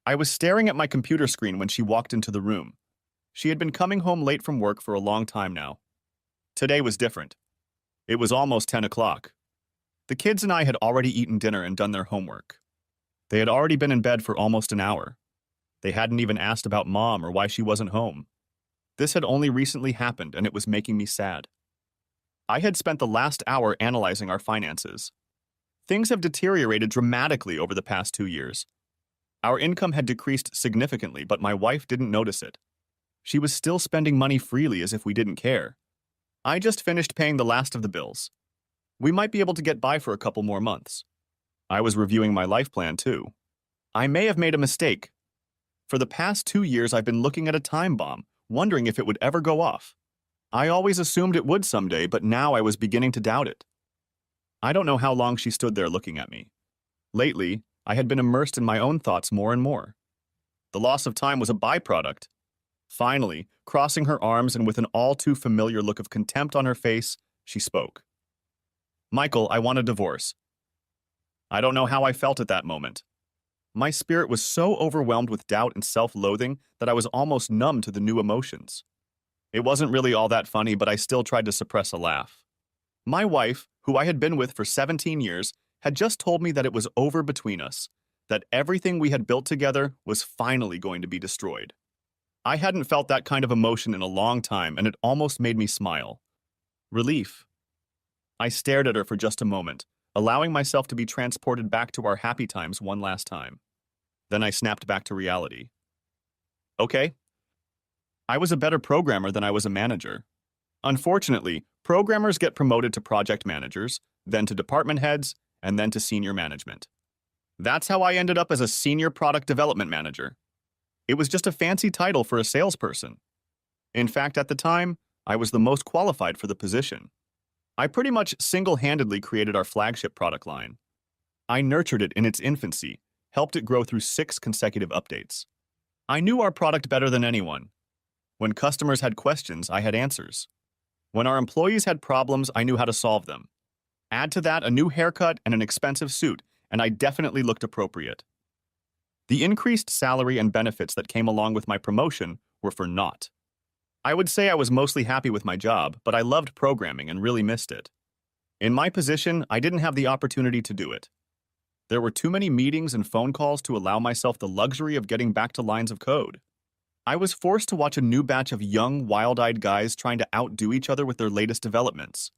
I was staring at my computer screen when she walked into the room. She had been coming home late from work for a long time now. Today was different. It was almost 10 o'clock. The kids and I had already eaten dinner and done their homework. They had already been in bed for almost an hour. They hadn't even asked about Mom or why she wasn't home. This had only recently happened, and it was making me sad. I had spent the last hour analyzing our finances. Things have deteriorated dramatically over the past 2 years. Our income had decreased significantly, but my wife didn't notice it. She was still spending money freely as if we didn't care. I just finished paying the last of the bills. We might be able to get by for a couple more months. I was reviewing my life plan, too. I may have made a mistake. For the past 2 years, I've been looking at a time bomb, wondering if it would ever go off. I always assumed it would someday, but now I was beginning to doubt it. I don't know how long she stood there looking at me. Lately, I had been immersed in my own thoughts more and more. The loss of time was a byproduct. Finally, crossing her arms and with an all-too-familiar look of contempt on her face, she spoke. "Michael, I want a divorce." I don't know how I felt at that moment. My spirit was so overwhelmed with doubt and self-loathing that I was almost numb to the new emotions. It wasn't really all that funny, but I still tried to suppress a laugh. My wife, who I had been with for 17 years, had just told me that it was over between us, that everything we had built together was finally going to be destroyed. I hadn't felt that kind of emotion in a long time, and it almost made me smile. Relief. I stared at her for just a moment, allowing myself to be transported back to our happy times one last time. Then I snapped back to reality. Okay. I was a better programmer than I was a manager. Unfortunately, programmers get promoted to project managers, then to department heads, and then to senior management. That's how I ended up as a senior product development manager. It was just a fancy title for a salesperson. In fact, at the time, I was the most qualified for the position. I pretty much single-handedly created our flagship product line. I nurtured it in its infancy, helped it grow through 6 consecutive updates. I knew our product better than anyone. When customers had questions, I had answers. When our employees had problems, I knew how to solve them. Add to that a new haircut and an expensive suit, and I definitely looked appropriate. The increased salary and benefits that came along with my promotion were for naught. I would say I was mostly happy with my job, but I loved programming and really missed it. In my position, I didn't have the opportunity to do it. There were too many meetings and phone calls to allow myself the luxury of getting back to lines of code. I was forced to watch a new batch of young, wild-eyed guys trying to outdo each other with their latest developments.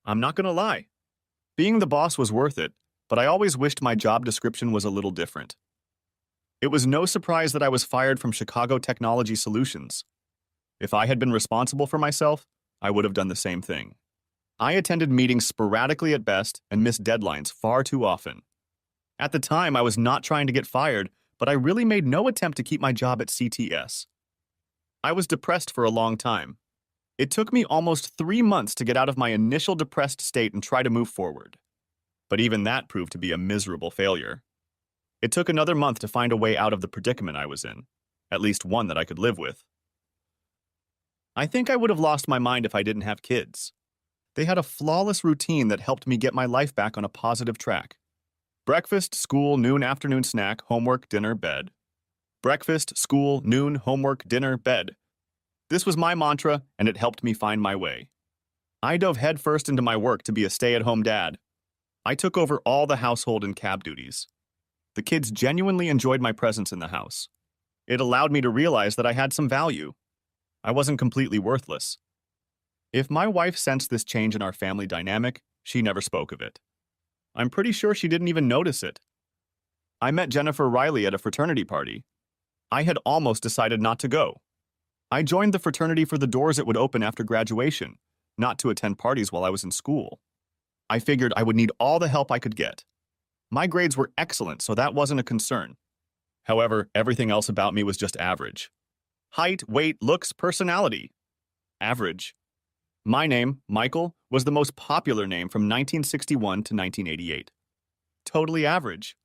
I'm not gonna lie. Being the boss was worth it, but I always wished my job description was a little different. It was no surprise that I was fired from Chicago Technology Solutions. If I had been responsible for myself, I would have done the same thing. I attended meetings sporadically at best and missed deadlines far too often. At the time, I was not trying to get fired, but I really made no attempt to keep my job at CTS. I was depressed for a long time. It took me almost 3 months to get out of my initial depressed state and try to move forward. But even that proved to be a miserable failure. It took another month to find a way out of the predicament I was in, at least one that I could live with. I think I would have lost my mind if I didn't have kids. They had a flawless routine that helped me get my life back on a positive track. Breakfast, school, noon, afternoon snack, homework, dinner, bed. Breakfast, school, noon, homework, dinner, bed. This was my mantra, and it helped me find my way. I dove headfirst into my work to be a stay-at-home dad. I took over all the household and cab duties. The kids genuinely enjoyed my presence in the house. It allowed me to realize that I had some value. I wasn't completely worthless. If my wife sensed this change in our family dynamic, she never spoke of it. I'm pretty sure she didn't even notice it. I met Jennifer Riley at a fraternity party. I had almost decided not to go. I joined the fraternity for the doors it would open after graduation, not to attend parties while I was in school. I figured I would need all the help I could get. My grades were excellent, so that wasn't a concern. However, everything else about me was just average. Height, weight, looks, personality. Average. My name, Michael, was the most popular name from 1961 to 1988. Totally average.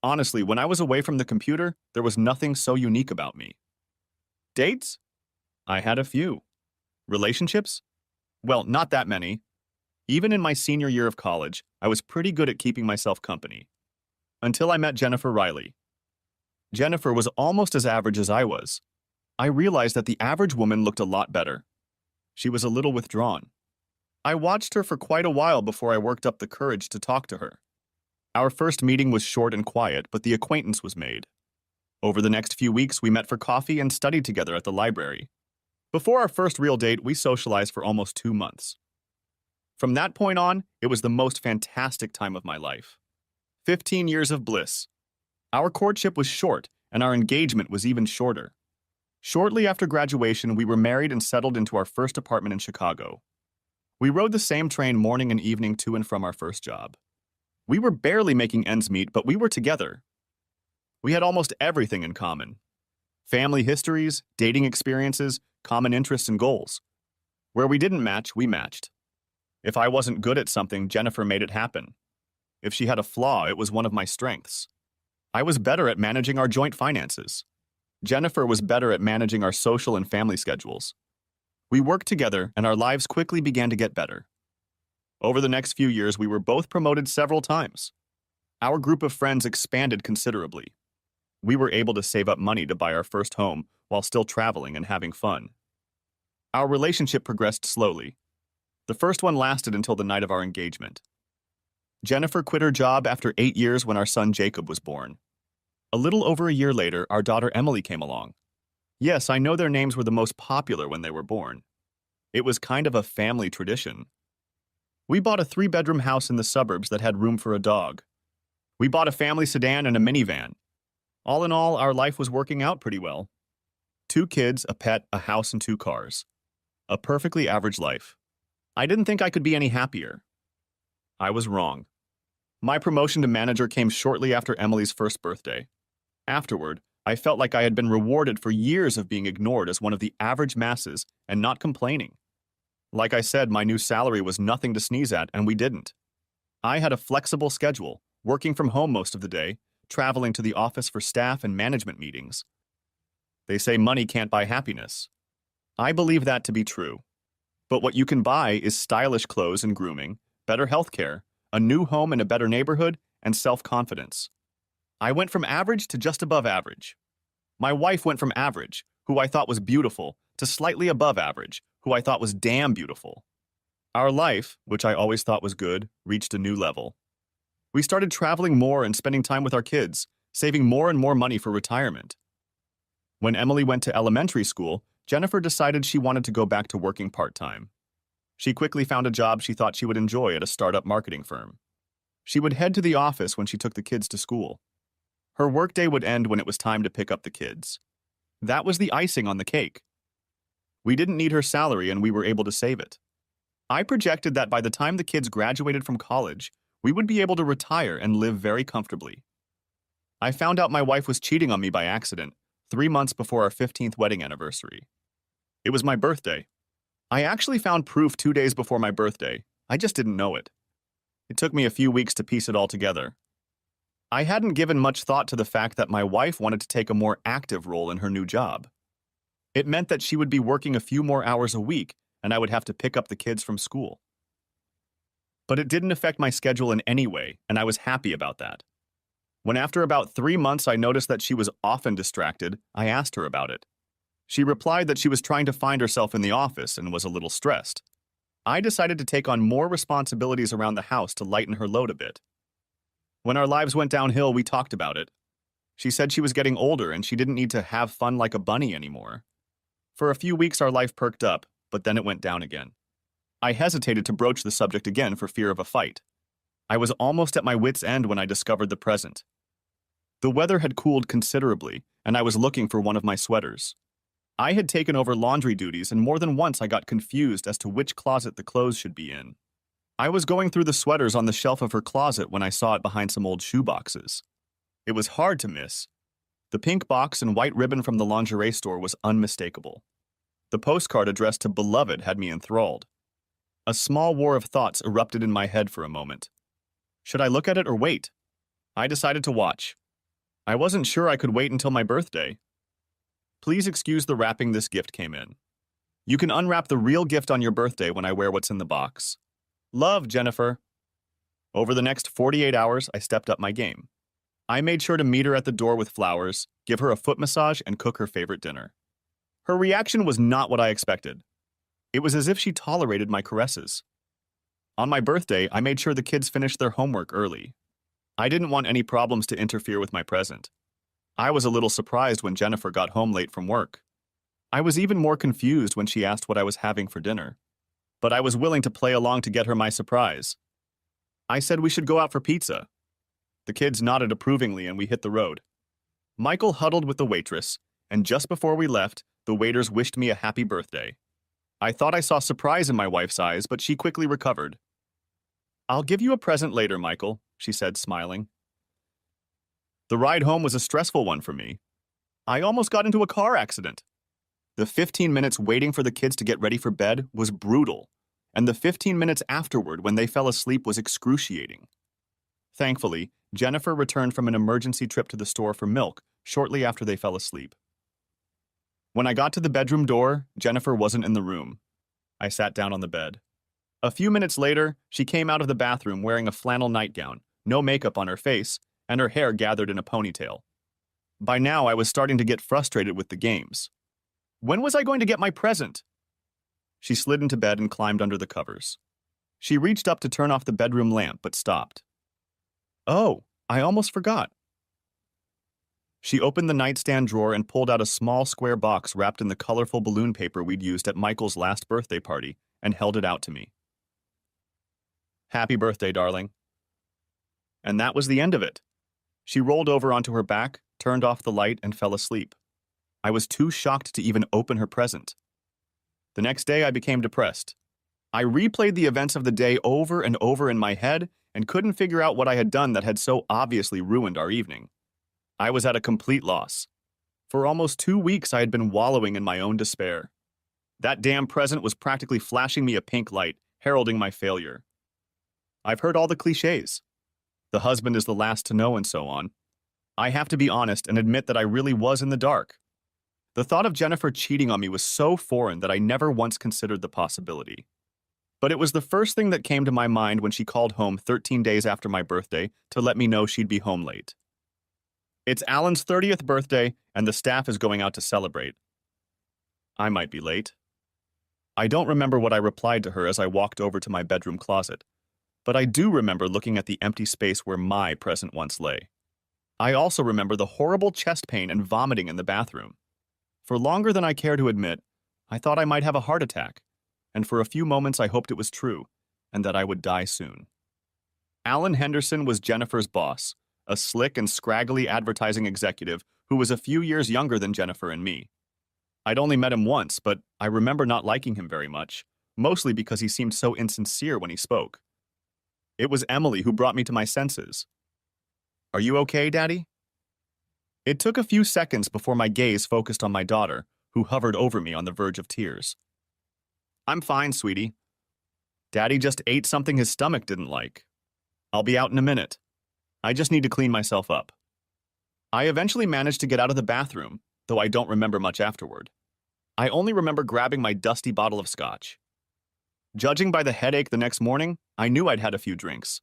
Honestly, when I was away from the computer, there was nothing so unique about me. Dates? I had a few. Relationships? Well, not that many. Even in my senior year of college, I was pretty good at keeping myself company. Until I met Jennifer Riley. Jennifer was almost as average as I was. I realized that the average woman looked a lot better. She was a little withdrawn. I watched her for quite a while before I worked up the courage to talk to her. Our first meeting was short and quiet, but the acquaintance was made. Over the next few weeks, we met for coffee and studied together at the library. Before our first real date, we socialized for almost 2 months. From that point on, it was the most fantastic time of my life. 15 years of bliss. Our courtship was short, and our engagement was even shorter. Shortly after graduation, we were married and settled into our first apartment in Chicago. We rode the same train morning and evening to and from our first job. We were barely making ends meet, but we were together. We had almost everything in common. Family histories, dating experiences, common interests and goals. Where we didn't match, we matched. If I wasn't good at something, Jennifer made it happen. If she had a flaw, it was one of my strengths. I was better at managing our joint finances. Jennifer was better at managing our social and family schedules. We worked together, and our lives quickly began to get better. Over the next few years, we were both promoted several times. Our group of friends expanded considerably. We were able to save up money to buy our first home while still traveling and having fun. Our relationship progressed slowly. The first one lasted until the night of our engagement. Jennifer quit her job after 8 years when our son Jacob was born. A little over a year later, our daughter Emily came along. Yes, I know their names were the most popular when they were born. It was kind of a family tradition. We bought a 3-bedroom house in the suburbs that had room for a dog. We bought a family sedan and a minivan. All in all, our life was working out pretty well. 2 kids, a pet, a house, and 2 cars. A perfectly average life. I didn't think I could be any happier. I was wrong. My promotion to manager came shortly after Emily's first birthday. Afterward, I felt like I had been rewarded for years of being ignored as one of the average masses and not complaining. Like I said, my new salary was nothing to sneeze at, and we didn't. I had a flexible schedule, working from home most of the day, traveling to the office for staff and management meetings. They say money can't buy happiness. I believe that to be true. But what you can buy is stylish clothes and grooming, better health care, a new home in a better neighborhood, and self-confidence. I went from average to just above average. My wife went from average, who I thought was beautiful, to slightly above average, who I thought was damn beautiful. Our life, which I always thought was good, reached a new level. We started traveling more and spending time with our kids, saving more and more money for retirement. When Emily went to elementary school, Jennifer decided she wanted to go back to working part-time. She quickly found a job she thought she would enjoy at a startup marketing firm. She would head to the office when she took the kids to school. Her workday would end when it was time to pick up the kids. That was the icing on the cake. We didn't need her salary and we were able to save it. I projected that by the time the kids graduated from college, we would be able to retire and live very comfortably. I found out my wife was cheating on me by accident 3 months before our 15th wedding anniversary. It was my birthday. I actually found proof 2 days before my birthday. I just didn't know it. It took me a few weeks to piece it all together. I hadn't given much thought to the fact that my wife wanted to take a more active role in her new job. It meant that she would be working a few more hours a week, and I would have to pick up the kids from school. But it didn't affect my schedule in any way, and I was happy about that. When after about 3 months I noticed that she was often distracted, I asked her about it. She replied that she was trying to find herself in the office and was a little stressed. I decided to take on more responsibilities around the house to lighten her load a bit. When our lives went downhill, we talked about it. She said she was getting older and she didn't need to have fun like a bunny anymore. For a few weeks our life perked up, but then it went down again. I hesitated to broach the subject again for fear of a fight. I was almost at my wit's end when I discovered the present. The weather had cooled considerably, and I was looking for one of my sweaters. I had taken over laundry duties, and more than once I got confused as to which closet the clothes should be in. I was going through the sweaters on the shelf of her closet when I saw it behind some old shoe boxes. It was hard to miss. The pink box and white ribbon from the lingerie store was unmistakable. The postcard addressed to Beloved had me enthralled. A small war of thoughts erupted in my head for a moment. Should I look at it or wait? I decided to watch. I wasn't sure I could wait until my birthday. Please excuse the wrapping this gift came in. You can unwrap the real gift on your birthday when I wear what's in the box. Love, Jennifer. Over the next 48 hours, I stepped up my game. I made sure to meet her at the door with flowers, give her a foot massage, and cook her favorite dinner. Her reaction was not what I expected. It was as if she tolerated my caresses. On my birthday, I made sure the kids finished their homework early. I didn't want any problems to interfere with my present. I was a little surprised when Jennifer got home late from work. I was even more confused when she asked what I was having for dinner. But I was willing to play along to get her my surprise. I said we should go out for pizza. The kids nodded approvingly and we hit the road. Michael huddled with the waitress, and just before we left, the waiters wished me a happy birthday. I thought I saw surprise in my wife's eyes, but she quickly recovered. "I'll give you a present later, Michael," she said, smiling. The ride home was a stressful one for me. I almost got into a car accident. The 15 minutes waiting for the kids to get ready for bed was brutal, and the 15 minutes afterward when they fell asleep was excruciating. Thankfully, Jennifer returned from an emergency trip to the store for milk shortly after they fell asleep. When I got to the bedroom door, Jennifer wasn't in the room. I sat down on the bed. A few minutes later, she came out of the bathroom wearing a flannel nightgown, no makeup on her face, and her hair gathered in a ponytail. By now, I was starting to get frustrated with the games. When was I going to get my present? She slid into bed and climbed under the covers. She reached up to turn off the bedroom lamp, but stopped. "Oh, I almost forgot." She opened the nightstand drawer and pulled out a small square box wrapped in the colorful balloon paper we'd used at Michael's last birthday party and held it out to me. "Happy birthday, darling." And that was the end of it. She rolled over onto her back, turned off the light, and fell asleep. I was too shocked to even open her present. The next day, I became depressed. I replayed the events of the day over and over in my head and couldn't figure out what I had done that had so obviously ruined our evening. I was at a complete loss. For almost 2 weeks, I had been wallowing in my own despair. That damn present was practically flashing me a pink light, heralding my failure. I've heard all the cliches. The husband is the last to know and so on. I have to be honest and admit that I really was in the dark. The thought of Jennifer cheating on me was so foreign that I never once considered the possibility. But it was the first thing that came to my mind when she called home 13 days after my birthday to let me know she'd be home late. "It's Alan's 30th birthday, and the staff is going out to celebrate. I might be late." I don't remember what I replied to her as I walked over to my bedroom closet, but I do remember looking at the empty space where my present once lay. I also remember the horrible chest pain and vomiting in the bathroom. For longer than I care to admit, I thought I might have a heart attack, and for a few moments I hoped it was true, and that I would die soon. Alan Henderson was Jennifer's boss, a slick and scraggly advertising executive who was a few years younger than Jennifer and me. I'd only met him once, but I remember not liking him very much, mostly because he seemed so insincere when he spoke. It was Emily who brought me to my senses. "Are you okay, Daddy?" It took a few seconds before my gaze focused on my daughter, who hovered over me on the verge of tears. "I'm fine, sweetie. Daddy just ate something his stomach didn't like. I'll be out in a minute. I just need to clean myself up." I eventually managed to get out of the bathroom, though I don't remember much afterward. I only remember grabbing my dusty bottle of scotch. Judging by the headache the next morning, I knew I'd had a few drinks.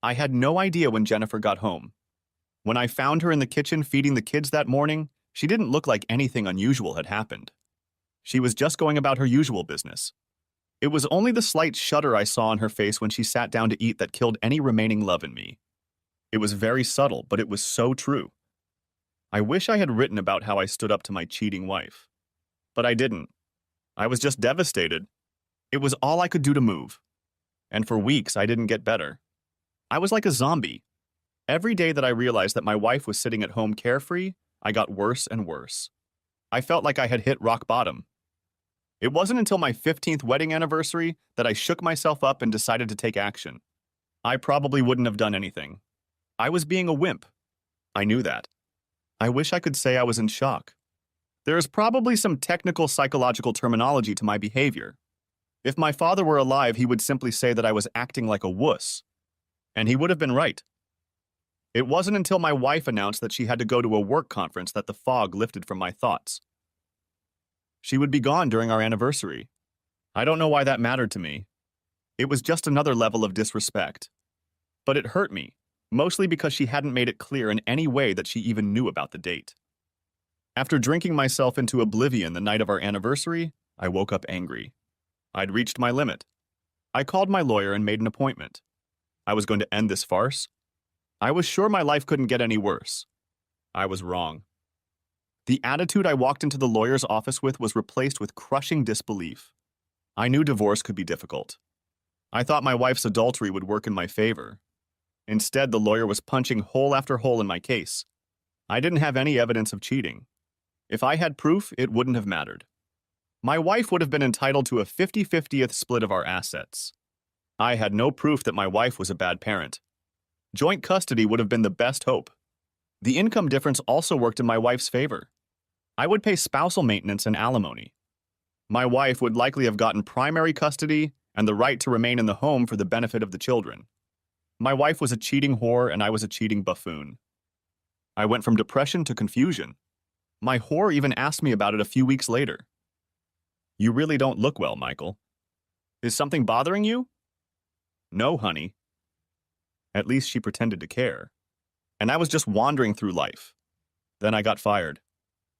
I had no idea when Jennifer got home. When I found her in the kitchen feeding the kids that morning, she didn't look like anything unusual had happened. She was just going about her usual business. It was only the slight shudder I saw on her face when she sat down to eat that killed any remaining love in me. It was very subtle, but it was so true. I wish I had written about how I stood up to my cheating wife. But I didn't. I was just devastated. It was all I could do to move. And for weeks, I didn't get better. I was like a zombie. Every day that I realized that my wife was sitting at home carefree, I got worse and worse. I felt like I had hit rock bottom. It wasn't until my 15th wedding anniversary that I shook myself up and decided to take action. I probably wouldn't have done anything. I was being a wimp. I knew that. I wish I could say I was in shock. There is probably some technical psychological terminology to my behavior. If my father were alive, he would simply say that I was acting like a wuss. And he would have been right. It wasn't until my wife announced that she had to go to a work conference that the fog lifted from my thoughts. She would be gone during our anniversary. I don't know why that mattered to me. It was just another level of disrespect. But it hurt me. mostly because she hadn't made it clear in any way that she even knew about the date. After drinking myself into oblivion the night of our anniversary, I woke up angry. I'd reached my limit. I called my lawyer and made an appointment. I was going to end this farce. I was sure my life couldn't get any worse. I was wrong. The attitude I walked into the lawyer's office with was replaced with crushing disbelief. I knew divorce could be difficult. I thought my wife's adultery would work in my favor. Instead, the lawyer was punching hole after hole in my case. I didn't have any evidence of cheating. If I had proof, it wouldn't have mattered. My wife would have been entitled to a 50-50th split of our assets. I had no proof that my wife was a bad parent. Joint custody would have been the best hope. The income difference also worked in my wife's favor. I would pay spousal maintenance and alimony. My wife would likely have gotten primary custody and the right to remain in the home for the benefit of the children. My wife was a cheating whore and I was a cheating buffoon. I went from depression to confusion. My whore even asked me about it a few weeks later. "You really don't look well, Michael. Is something bothering you?" "No, honey." At least she pretended to care. And I was just wandering through life. Then I got fired.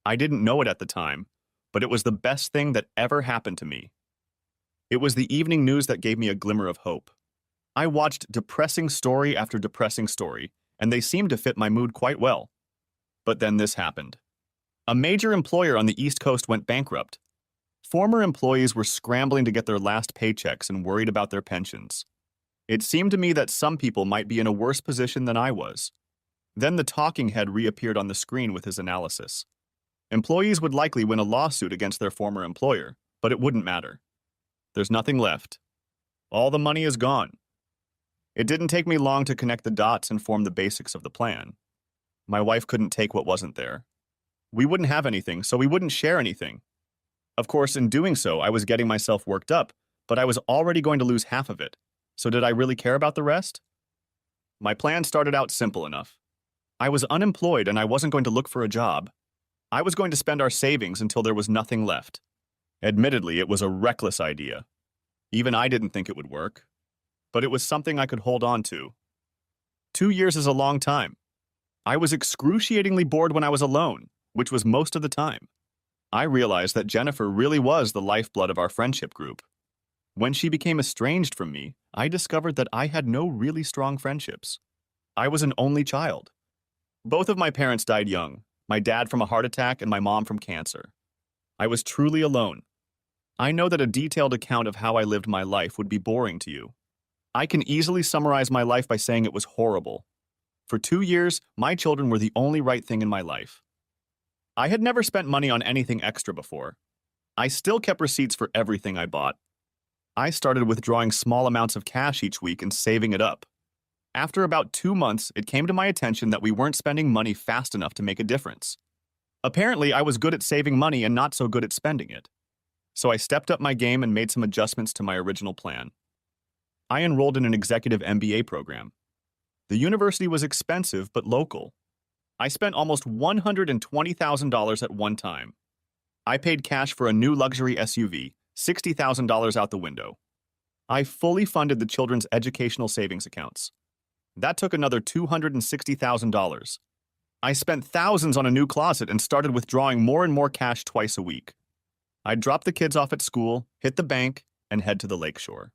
I didn't know it at the time, but it was the best thing that ever happened to me. It was the evening news that gave me a glimmer of hope. I watched depressing story after depressing story, and they seemed to fit my mood quite well. But then this happened. A major employer on the East Coast went bankrupt. Former employees were scrambling to get their last paychecks and worried about their pensions. It seemed to me that some people might be in a worse position than I was. Then the talking head reappeared on the screen with his analysis. Employees would likely win a lawsuit against their former employer, but it wouldn't matter. There's nothing left. All the money is gone. It didn't take me long to connect the dots and form the basics of the plan. My wife couldn't take what wasn't there. We wouldn't have anything, so we wouldn't share anything. Of course, in doing so, I was getting myself worked up, but I was already going to lose half of it. So did I really care about the rest? My plan started out simple enough. I was unemployed and I wasn't going to look for a job. I was going to spend our savings until there was nothing left. Admittedly, it was a reckless idea. Even I didn't think it would work. But it was something I could hold on to. 2 years is a long time. I was excruciatingly bored when I was alone, which was most of the time. I realized that Jennifer really was the lifeblood of our friendship group. When she became estranged from me, I discovered that I had no really strong friendships. I was an only child. Both of my parents died young, my dad from a heart attack and my mom from cancer. I was truly alone. I know that a detailed account of how I lived my life would be boring to you. I can easily summarize my life by saying it was horrible. For 2 years, my children were the only right thing in my life. I had never spent money on anything extra before. I still kept receipts for everything I bought. I started withdrawing small amounts of cash each week and saving it up. After about 2 months, it came to my attention that we weren't spending money fast enough to make a difference. Apparently, I was good at saving money and not so good at spending it. So I stepped up my game and made some adjustments to my original plan. I enrolled in an executive MBA program. The university was expensive but local. I spent almost $120,000 at one time. I paid cash for a new luxury SUV, $60,000 out the window. I fully funded the children's educational savings accounts. That took another $260,000. I spent thousands on a new closet and started withdrawing more and more cash twice a week. I'd drop the kids off at school, hit the bank, and head to the lakeshore.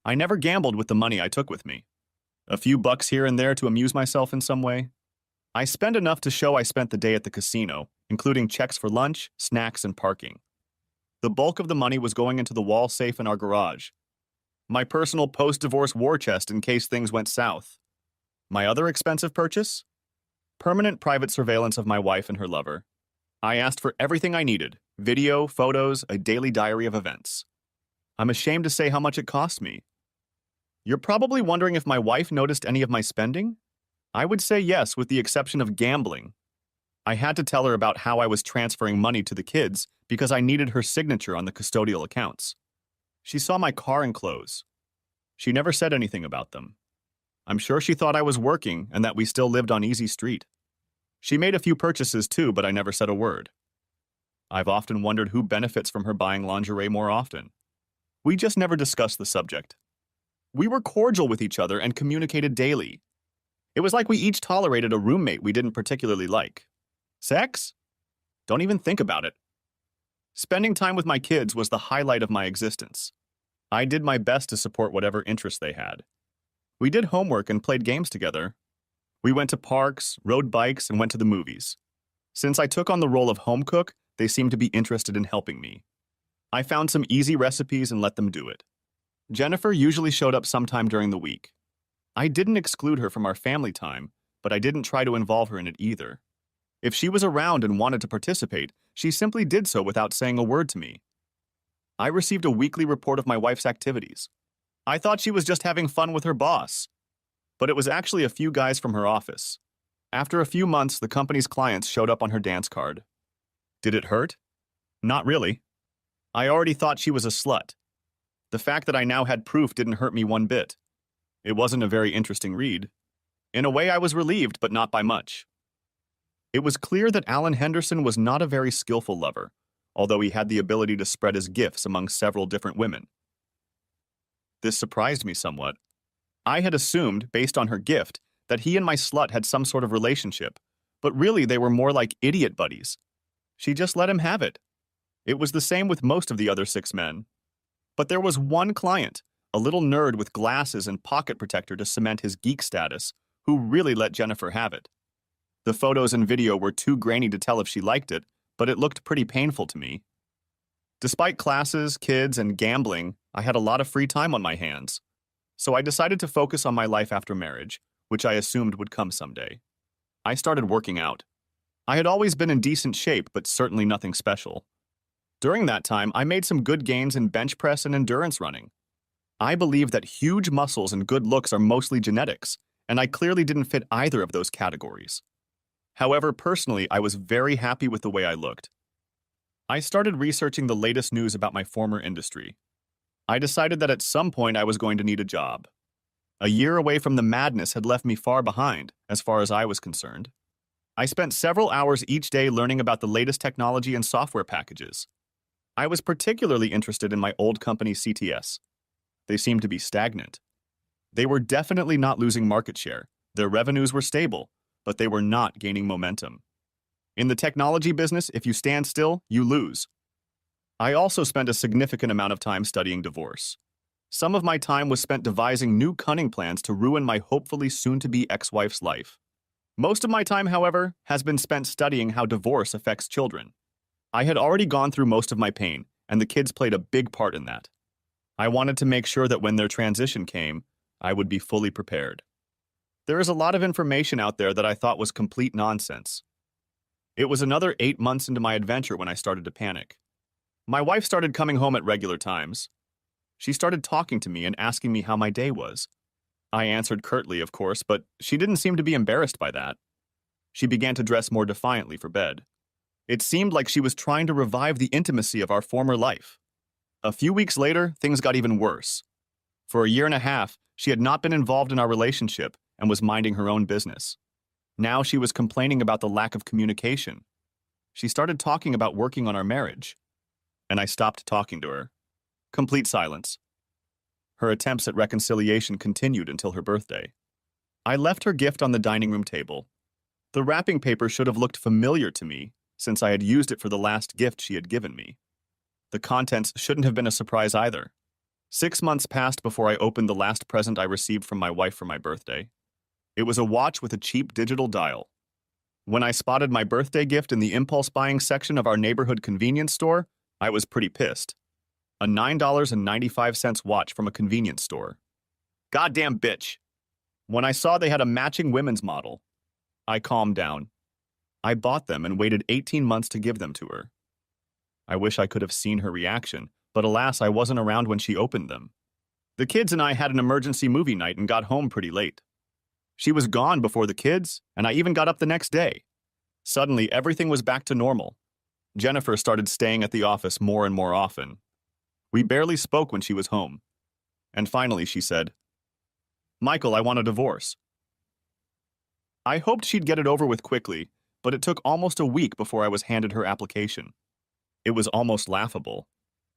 I never gambled with the money I took with me. A few bucks here and there to amuse myself in some way. I spent enough to show I spent the day at the casino, including checks for lunch, snacks, and parking. The bulk of the money was going into the wall safe in our garage. My personal post-divorce war chest in case things went south. My other expensive purchase? Permanent private surveillance of my wife and her lover. I asked for everything I needed: video, photos, a daily diary of events. I'm ashamed to say how much it cost me. You're probably wondering if my wife noticed any of my spending? I would say yes, with the exception of gambling. I had to tell her about how I was transferring money to the kids because I needed her signature on the custodial accounts. She saw my car and clothes. She never said anything about them. I'm sure she thought I was working and that we still lived on Easy Street. She made a few purchases too, but I never said a word. I've often wondered who benefits from her buying lingerie more often. We just never discussed the subject. We were cordial with each other and communicated daily. It was like we each tolerated a roommate we didn't particularly like. Sex? Don't even think about it. Spending time with my kids was the highlight of my existence. I did my best to support whatever interests they had. We did homework and played games together. We went to parks, rode bikes, and went to the movies. Since I took on the role of home cook, they seemed to be interested in helping me. I found some easy recipes and let them do it. Jennifer usually showed up sometime during the week. I didn't exclude her from our family time, but I didn't try to involve her in it either. If she was around and wanted to participate, she simply did so without saying a word to me. I received a weekly report of my wife's activities. I thought she was just having fun with her boss, but it was actually a few guys from her office. After a few months, the company's clients showed up on her dance card. Did it hurt? Not really. I already thought she was a slut. The fact that I now had proof didn't hurt me one bit. It wasn't a very interesting read. In a way, I was relieved, but not by much. It was clear that Alan Henderson was not a very skillful lover, although he had the ability to spread his gifts among several different women. This surprised me somewhat. I had assumed, based on her gift, that he and my slut had some sort of relationship, but really they were more like idiot buddies. She just let him have it. It was the same with most of the other 6 men. But there was one client, a little nerd with glasses and pocket protector to cement his geek status, who really let Jennifer have it. The photos and video were too grainy to tell if she liked it, but it looked pretty painful to me. Despite classes, kids, and gambling, I had a lot of free time on my hands. So I decided to focus on my life after marriage, which I assumed would come someday. I started working out. I had always been in decent shape, but certainly nothing special. During that time, I made some good gains in bench press and endurance running. I believe that huge muscles and good looks are mostly genetics, and I clearly didn't fit either of those categories. However, personally, I was very happy with the way I looked. I started researching the latest news about my former industry. I decided that at some point I was going to need a job. A year away from the madness had left me far behind, as far as I was concerned. I spent several hours each day learning about the latest technology and software packages. I was particularly interested in my old company CTS. They seemed to be stagnant. They were definitely not losing market share. Their revenues were stable, but they were not gaining momentum. In the technology business, if you stand still, you lose. I also spent a significant amount of time studying divorce. Some of my time was spent devising new cunning plans to ruin my hopefully soon-to-be ex-wife's life. Most of my time, however, has been spent studying how divorce affects children. I had already gone through most of my pain, and the kids played a big part in that. I wanted to make sure that when their transition came, I would be fully prepared. There is a lot of information out there that I thought was complete nonsense. It was another 8 months into my adventure when I started to panic. My wife started coming home at regular times. She started talking to me and asking me how my day was. I answered curtly, of course, but she didn't seem to be embarrassed by that. She began to dress more defiantly for bed. It seemed like she was trying to revive the intimacy of our former life. A few weeks later, things got even worse. For a year and a half, she had not been involved in our relationship and was minding her own business. Now she was complaining about the lack of communication. She started talking about working on our marriage, and I stopped talking to her. Complete silence. Her attempts at reconciliation continued until her birthday. I left her gift on the dining room table. The wrapping paper should have looked familiar to me, since I had used it for the last gift she had given me. The contents shouldn't have been a surprise either. 6 months passed before I opened the last present I received from my wife for my birthday. It was a watch with a cheap digital dial. When I spotted my birthday gift in the impulse buying section of our neighborhood convenience store, I was pretty pissed. A $9.95 watch from a convenience store. Goddamn bitch. When I saw they had a matching women's model, I calmed down. I bought them and waited 18 months to give them to her. I wish I could have seen her reaction, but alas, I wasn't around when she opened them. The kids and I had an emergency movie night and got home pretty late. She was gone before the kids, and I even got up the next day. Suddenly, everything was back to normal. Jennifer started staying at the office more and more often. We barely spoke when she was home. And finally, she said, "Michael, I want a divorce." I hoped she'd get it over with quickly, but it took almost a week before I was handed her application. It was almost laughable.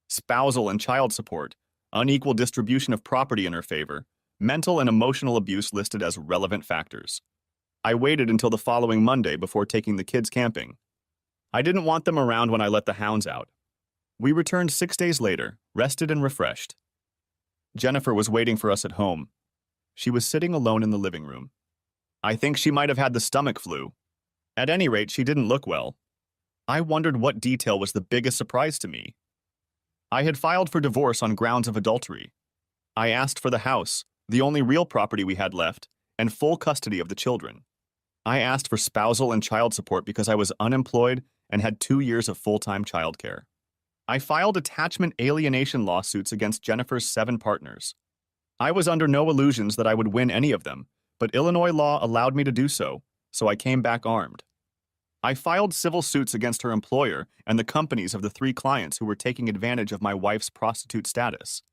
Spousal and child support, unequal distribution of property in her favor, mental and emotional abuse listed as relevant factors. I waited until the following Monday before taking the kids camping. I didn't want them around when I let the hounds out. We returned 6 days later, rested and refreshed. Jennifer was waiting for us at home. She was sitting alone in the living room. I think she might have had the stomach flu. At any rate, she didn't look well. I wondered what detail was the biggest surprise to me. I had filed for divorce on grounds of adultery. I asked for the house, the only real property we had left, and full custody of the children. I asked for spousal and child support because I was unemployed and had 2 years of full-time childcare. I filed attachment alienation lawsuits against Jennifer's 7 partners. I was under no illusions that I would win any of them, but Illinois law allowed me to do so, so I came back armed. I filed civil suits against her employer and the companies of the 3 clients who were taking advantage of my wife's prostitute status.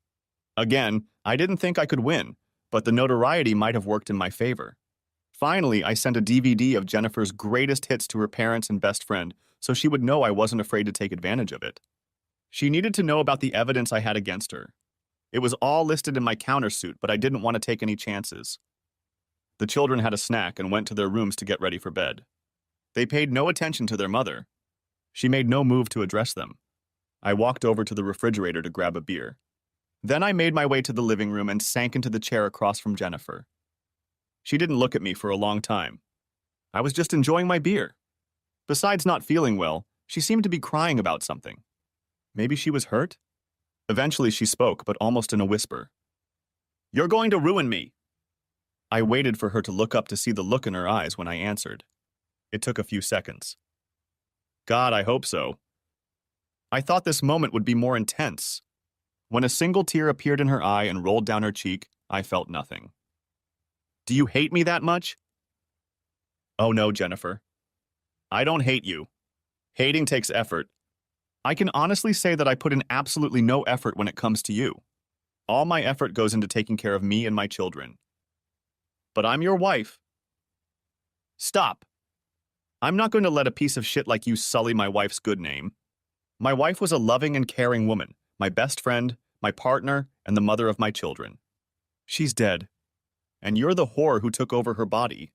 Again, I didn't think I could win, but the notoriety might have worked in my favor. Finally, I sent a DVD of Jennifer's greatest hits to her parents and best friend so she would know I wasn't afraid to take advantage of it. She needed to know about the evidence I had against her. It was all listed in my countersuit, but I didn't want to take any chances. The children had a snack and went to their rooms to get ready for bed. They paid no attention to their mother. She made no move to address them. I walked over to the refrigerator to grab a beer. Then I made my way to the living room and sank into the chair across from Jennifer. She didn't look at me for a long time. I was just enjoying my beer. Besides not feeling well, she seemed to be crying about something. Maybe she was hurt? Eventually she spoke, but almost in a whisper. "You're going to ruin me." I waited for her to look up to see the look in her eyes when I answered. It took a few seconds. God, I hope so. I thought this moment would be more intense. When a single tear appeared in her eye and rolled down her cheek, I felt nothing. "Do you hate me that much?" "Oh no, Jennifer. I don't hate you. Hating takes effort. I can honestly say that I put in absolutely no effort when it comes to you. All my effort goes into taking care of me and my children. But I'm your wife." "Stop. I'm not going to let a piece of shit like you sully my wife's good name. My wife was a loving and caring woman, my best friend, my partner, and the mother of my children. She's dead. And you're the whore who took over her body.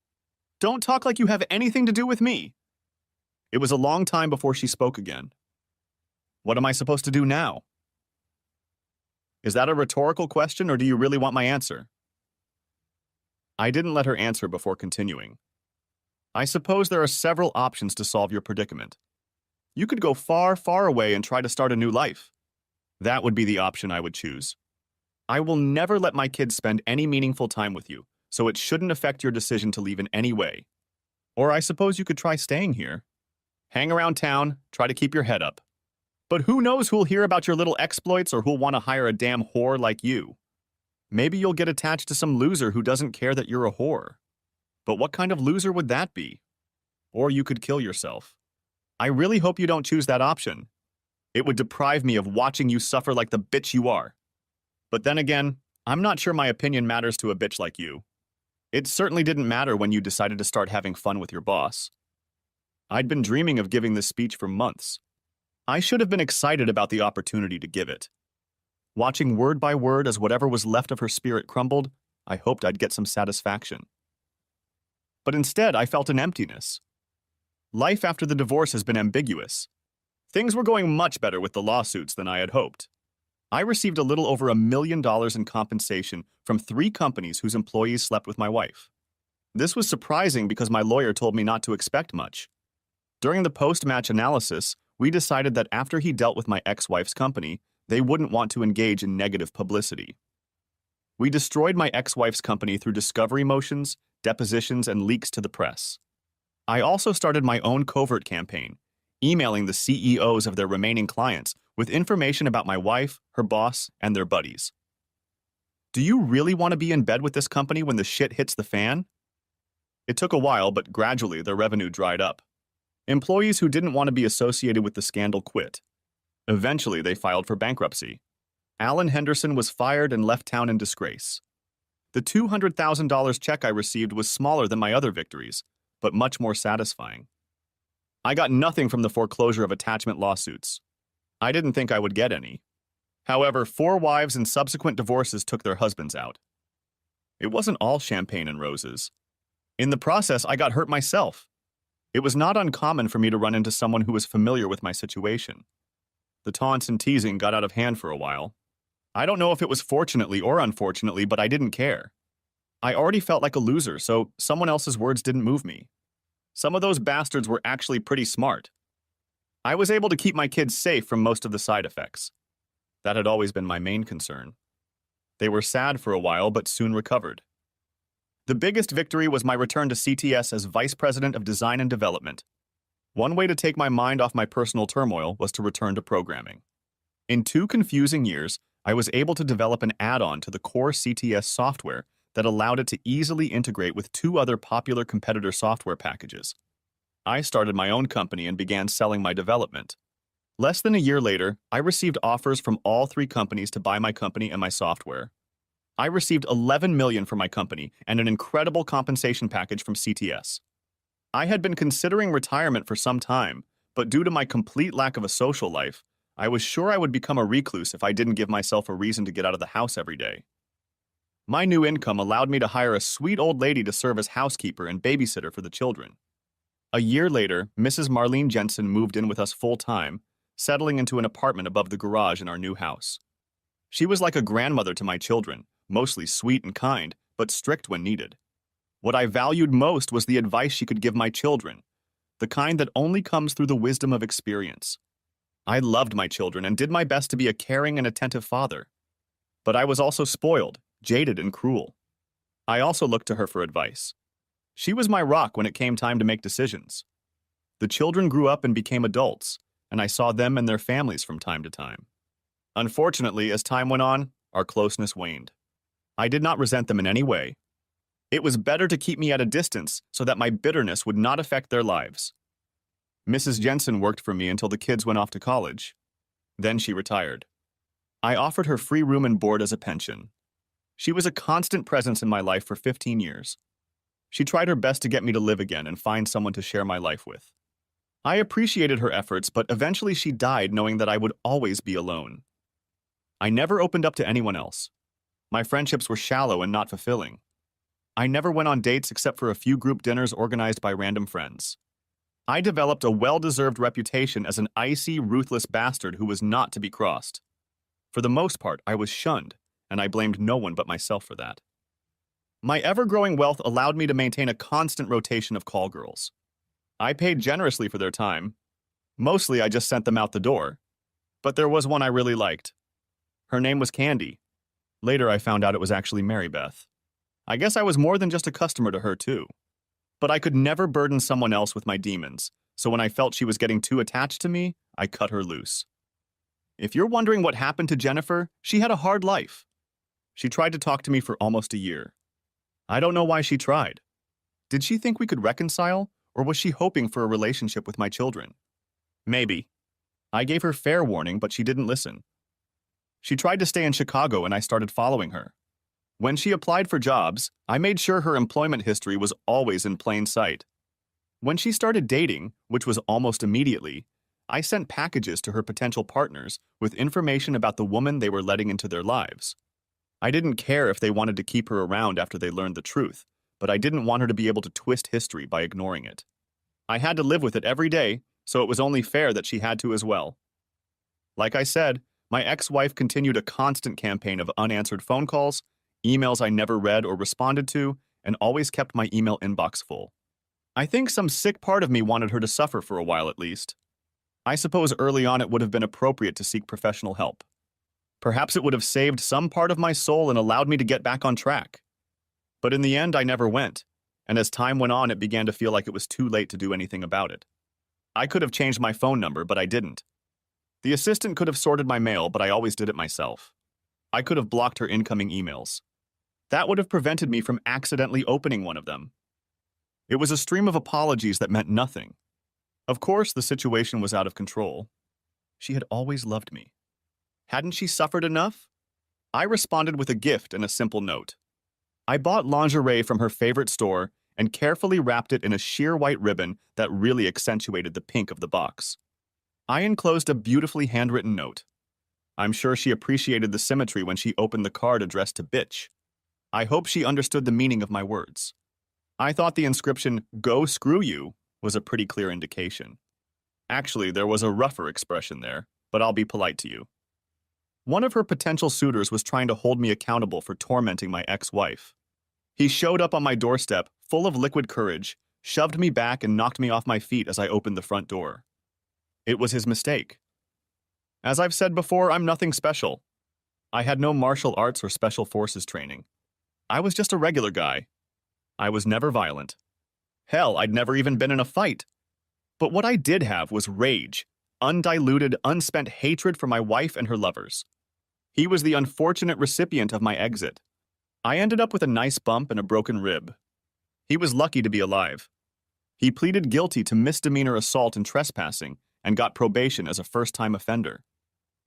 Don't talk like you have anything to do with me." It was a long time before she spoke again. "What am I supposed to do now?" Is that a rhetorical question, or do you really want my answer? I didn't let her answer before continuing. "I suppose there are several options to solve your predicament. You could go far, far away and try to start a new life. That would be the option I would choose. I will never let my kids spend any meaningful time with you, so it shouldn't affect your decision to leave in any way. Or I suppose you could try staying here. Hang around town, try to keep your head up. But who knows who'll hear about your little exploits or who'll want to hire a damn whore like you. Maybe you'll get attached to some loser who doesn't care that you're a whore. But what kind of loser would that be? Or you could kill yourself. I really hope you don't choose that option. It would deprive me of watching you suffer like the bitch you are. But then again, I'm not sure my opinion matters to a bitch like you. It certainly didn't matter when you decided to start having fun with your boss. I'd been dreaming of giving this speech for months. I should have been excited about the opportunity to give it. Watching word by word as whatever was left of her spirit crumbled, I hoped I'd get some satisfaction. But instead, I felt an emptiness. Life after the divorce has been ambiguous. Things were going much better with the lawsuits than I had hoped. I received a little over $1 million in compensation from 3 companies whose employees slept with my wife. This was surprising because my lawyer told me not to expect much. During the post-match analysis, we decided that after he dealt with my ex-wife's company, they wouldn't want to engage in negative publicity. We destroyed my ex-wife's company through discovery motions, depositions, and leaks to the press. I also started my own covert campaign, emailing the CEOs of their remaining clients with information about my wife, her boss, and their buddies. Do you really want to be in bed with this company when the shit hits the fan? It took a while, but gradually their revenue dried up. Employees who didn't want to be associated with the scandal quit. Eventually, they filed for bankruptcy. Alan Henderson was fired and left town in disgrace. The $200,000 check I received was smaller than my other victories, but much more satisfying. I got nothing from the foreclosure of attachment lawsuits. I didn't think I would get any. However, 4 wives and subsequent divorces took their husbands out. It wasn't all champagne and roses. In the process, I got hurt myself. It was not uncommon for me to run into someone who was familiar with my situation. The taunts and teasing got out of hand for a while. I don't know if it was fortunately or unfortunately, but I didn't care. I already felt like a loser, so someone else's words didn't move me. Some of those bastards were actually pretty smart. I was able to keep my kids safe from most of the side effects. That had always been my main concern. They were sad for a while, but soon recovered. The biggest victory was my return to CTS as Vice President of Design and Development. One way to take my mind off my personal turmoil was to return to programming. In 2 confusing years, I was able to develop an add-on to the core CTS software that allowed it to easily integrate with 2 other popular competitor software packages. I started my own company and began selling my development. Less than a year later, I received offers from all 3 companies to buy my company and my software. I received $11 million for my company and an incredible compensation package from CTS. I had been considering retirement for some time, but due to my complete lack of a social life, I was sure I would become a recluse if I didn't give myself a reason to get out of the house every day. My new income allowed me to hire a sweet old lady to serve as housekeeper and babysitter for the children. A year later, Mrs. Marlene Jensen moved in with us full-time, settling into an apartment above the garage in our new house. She was like a grandmother to my children, mostly sweet and kind, but strict when needed. What I valued most was the advice she could give my children, the kind that only comes through the wisdom of experience. I loved my children and did my best to be a caring and attentive father. But I was also spoiled, jaded, and cruel. I also looked to her for advice. She was my rock when it came time to make decisions. The children grew up and became adults, and I saw them and their families from time to time. Unfortunately, as time went on, our closeness waned. I did not resent them in any way. It was better to keep me at a distance so that my bitterness would not affect their lives. Mrs. Jensen worked for me until the kids went off to college. Then she retired. I offered her free room and board as a pension. She was a constant presence in my life for 15 years. She tried her best to get me to live again and find someone to share my life with. I appreciated her efforts, but eventually she died knowing that I would always be alone. I never opened up to anyone else. My friendships were shallow and not fulfilling. I never went on dates except for a few group dinners organized by random friends. I developed a well-deserved reputation as an icy, ruthless bastard who was not to be crossed. For the most part, I was shunned, and I blamed no one but myself for that. My ever-growing wealth allowed me to maintain a constant rotation of call girls. I paid generously for their time. Mostly, I just sent them out the door. But there was one I really liked. Her name was Candy. Later, I found out it was actually Mary Beth. I guess I was more than just a customer to her, too. But I could never burden someone else with my demons, so when I felt she was getting too attached to me, I cut her loose. If you're wondering what happened to Jennifer, she had a hard life. She tried to talk to me for almost a year. I don't know why she tried. Did she think we could reconcile, or was she hoping for a relationship with my children? Maybe. I gave her fair warning, but she didn't listen. She tried to stay in Chicago, and I started following her. When she applied for jobs, I made sure her employment history was always in plain sight. When she started dating, which was almost immediately, I sent packages to her potential partners with information about the woman they were letting into their lives. I didn't care if they wanted to keep her around after they learned the truth, but I didn't want her to be able to twist history by ignoring it. I had to live with it every day, so it was only fair that she had to as well. Like I said, my ex-wife continued a constant campaign of unanswered phone calls, emails I never read or responded to, and always kept my email inbox full. I think some sick part of me wanted her to suffer for a while at least. I suppose early on it would have been appropriate to seek professional help. Perhaps it would have saved some part of my soul and allowed me to get back on track. But in the end, I never went, and as time went on, it began to feel like it was too late to do anything about it. I could have changed my phone number, but I didn't. The assistant could have sorted my mail, but I always did it myself. I could have blocked her incoming emails. That would have prevented me from accidentally opening one of them. It was a stream of apologies that meant nothing. Of course, the situation was out of control. She had always loved me. Hadn't she suffered enough? I responded with a gift and a simple note. I bought lingerie from her favorite store and carefully wrapped it in a sheer white ribbon that really accentuated the pink of the box. I enclosed a beautifully handwritten note. I'm sure she appreciated the symmetry when she opened the card addressed to Bitch. I hope she understood the meaning of my words. I thought the inscription, "Go screw you," was a pretty clear indication. Actually, there was a rougher expression there, but I'll be polite to you. One of her potential suitors was trying to hold me accountable for tormenting my ex-wife. He showed up on my doorstep, full of liquid courage, shoved me back and knocked me off my feet as I opened the front door. It was his mistake. As I've said before, I'm nothing special. I had no martial arts or special forces training. I was just a regular guy. I was never violent. Hell, I'd never even been in a fight. But what I did have was rage, undiluted, unspent hatred for my wife and her lovers. He was the unfortunate recipient of my exit. I ended up with a nice bump and a broken rib. He was lucky to be alive. He pleaded guilty to misdemeanor assault and trespassing and got probation as a first-time offender.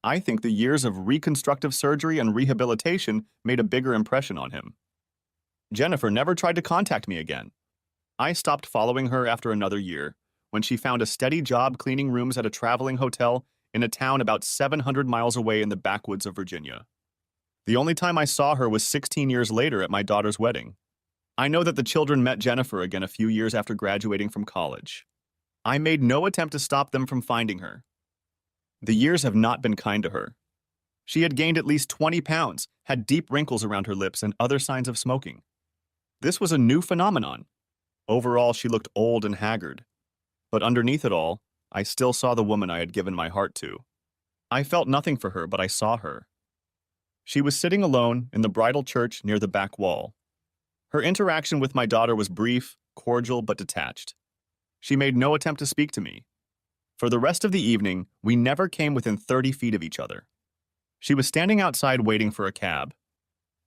I think the years of reconstructive surgery and rehabilitation made a bigger impression on him. Jennifer never tried to contact me again. I stopped following her after another year, when she found a steady job cleaning rooms at a traveling hotel in a town about 700 miles away in the backwoods of Virginia. The only time I saw her was 16 years later at my daughter's wedding. I know that the children met Jennifer again a few years after graduating from college. I made no attempt to stop them from finding her. The years have not been kind to her. She had gained at least 20 pounds, had deep wrinkles around her lips, and other signs of smoking. This was a new phenomenon. Overall, she looked old and haggard. But underneath it all, I still saw the woman I had given my heart to. I felt nothing for her, but I saw her. She was sitting alone in the bridal church near the back wall. Her interaction with my daughter was brief, cordial, but detached. She made no attempt to speak to me. For the rest of the evening, we never came within 30 feet of each other. She was standing outside waiting for a cab.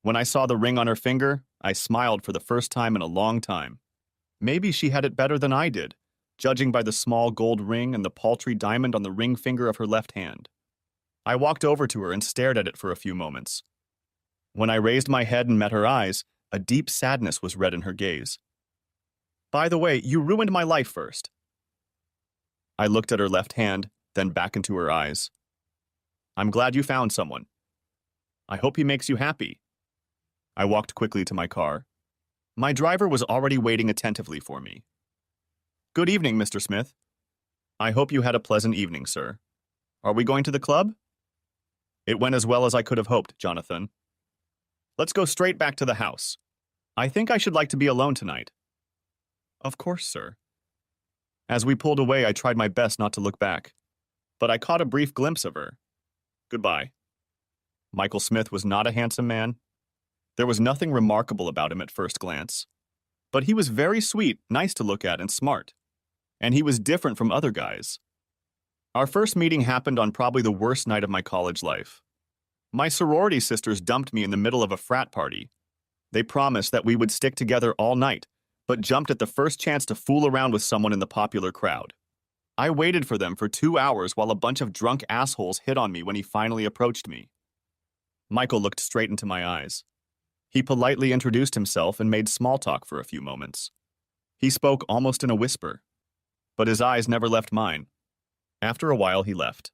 When I saw the ring on her finger, I smiled for the first time in a long time. Maybe she had it better than I did, judging by the small gold ring and the paltry diamond on the ring finger of her left hand. I walked over to her and stared at it for a few moments. When I raised my head and met her eyes, a deep sadness was read in her gaze. "By the way, you ruined my life first." I looked at her left hand, then back into her eyes. "I'm glad you found someone. I hope he makes you happy." I walked quickly to my car. My driver was already waiting attentively for me. "Good evening, Mr. Smith. I hope you had a pleasant evening, sir. Are we going to the club?" "It went as well as I could have hoped, Jonathan. Let's go straight back to the house. I think I should like to be alone tonight." "Of course, sir." As we pulled away, I tried my best not to look back, but I caught a brief glimpse of her. Goodbye. Michael Smith was not a handsome man. There was nothing remarkable about him at first glance. But he was very sweet, nice to look at, and smart. And he was different from other guys. Our first meeting happened on probably the worst night of my college life. My sorority sisters dumped me in the middle of a frat party. They promised that we would stick together all night, but jumped at the first chance to fool around with someone in the popular crowd. I waited for them for 2 hours while a bunch of drunk assholes hit on me when he finally approached me. Michael looked straight into my eyes. He politely introduced himself and made small talk for a few moments. He spoke almost in a whisper, but his eyes never left mine. After a while, he left.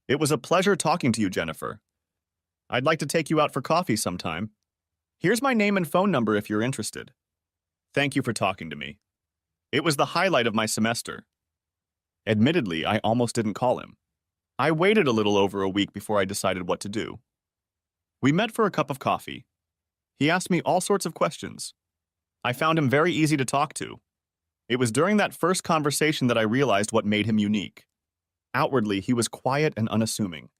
"It was a pleasure talking to you, Jennifer. I'd like to take you out for coffee sometime. Here's my name and phone number if you're interested. Thank you for talking to me. It was the highlight of my semester." Admittedly, I almost didn't call him. I waited a little over a week before I decided what to do. We met for a cup of coffee. He asked me all sorts of questions. I found him very easy to talk to. It was during that first conversation that I realized what made him unique. Outwardly, he was quiet and unassuming.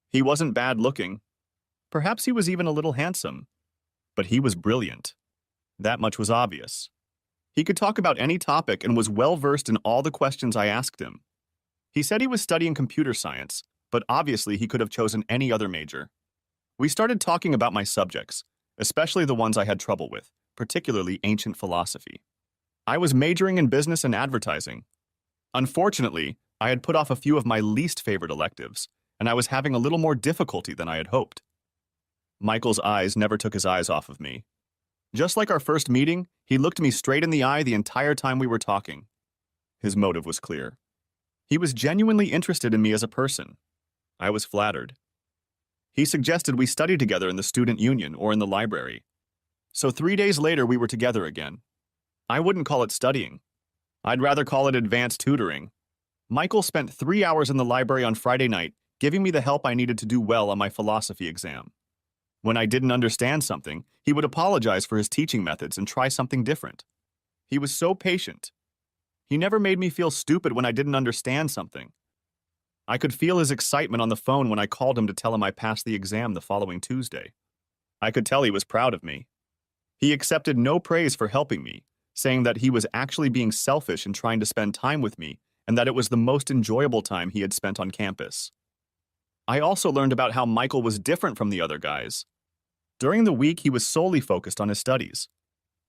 He wasn't bad looking. Perhaps he was even a little handsome. But he was brilliant. That much was obvious. He could talk about any topic and was well-versed in all the questions I asked him. He said he was studying computer science, but obviously he could have chosen any other major. We started talking about my subjects, especially the ones I had trouble with, particularly ancient philosophy. I was majoring in business and advertising. Unfortunately, I had put off a few of my least favorite electives, and I was having a little more difficulty than I had hoped. Michael's eyes never took his eyes off of me. Just like our first meeting, he looked me straight in the eye the entire time we were talking. His motive was clear. He was genuinely interested in me as a person. I was flattered. He suggested we study together in the student union or in the library. So 3 days later, we were together again. I wouldn't call it studying. I'd rather call it advanced tutoring. Michael spent 3 hours in the library on Friday night, giving me the help I needed to do well on my philosophy exam. When I didn't understand something, he would apologize for his teaching methods and try something different. He was so patient. He never made me feel stupid when I didn't understand something. I could feel his excitement on the phone when I called him to tell him I passed the exam the following Tuesday. I could tell he was proud of me. He accepted no praise for helping me, saying that he was actually being selfish and trying to spend time with me, and that it was the most enjoyable time he had spent on campus. I also learned about how Michael was different from the other guys. During the week, he was solely focused on his studies.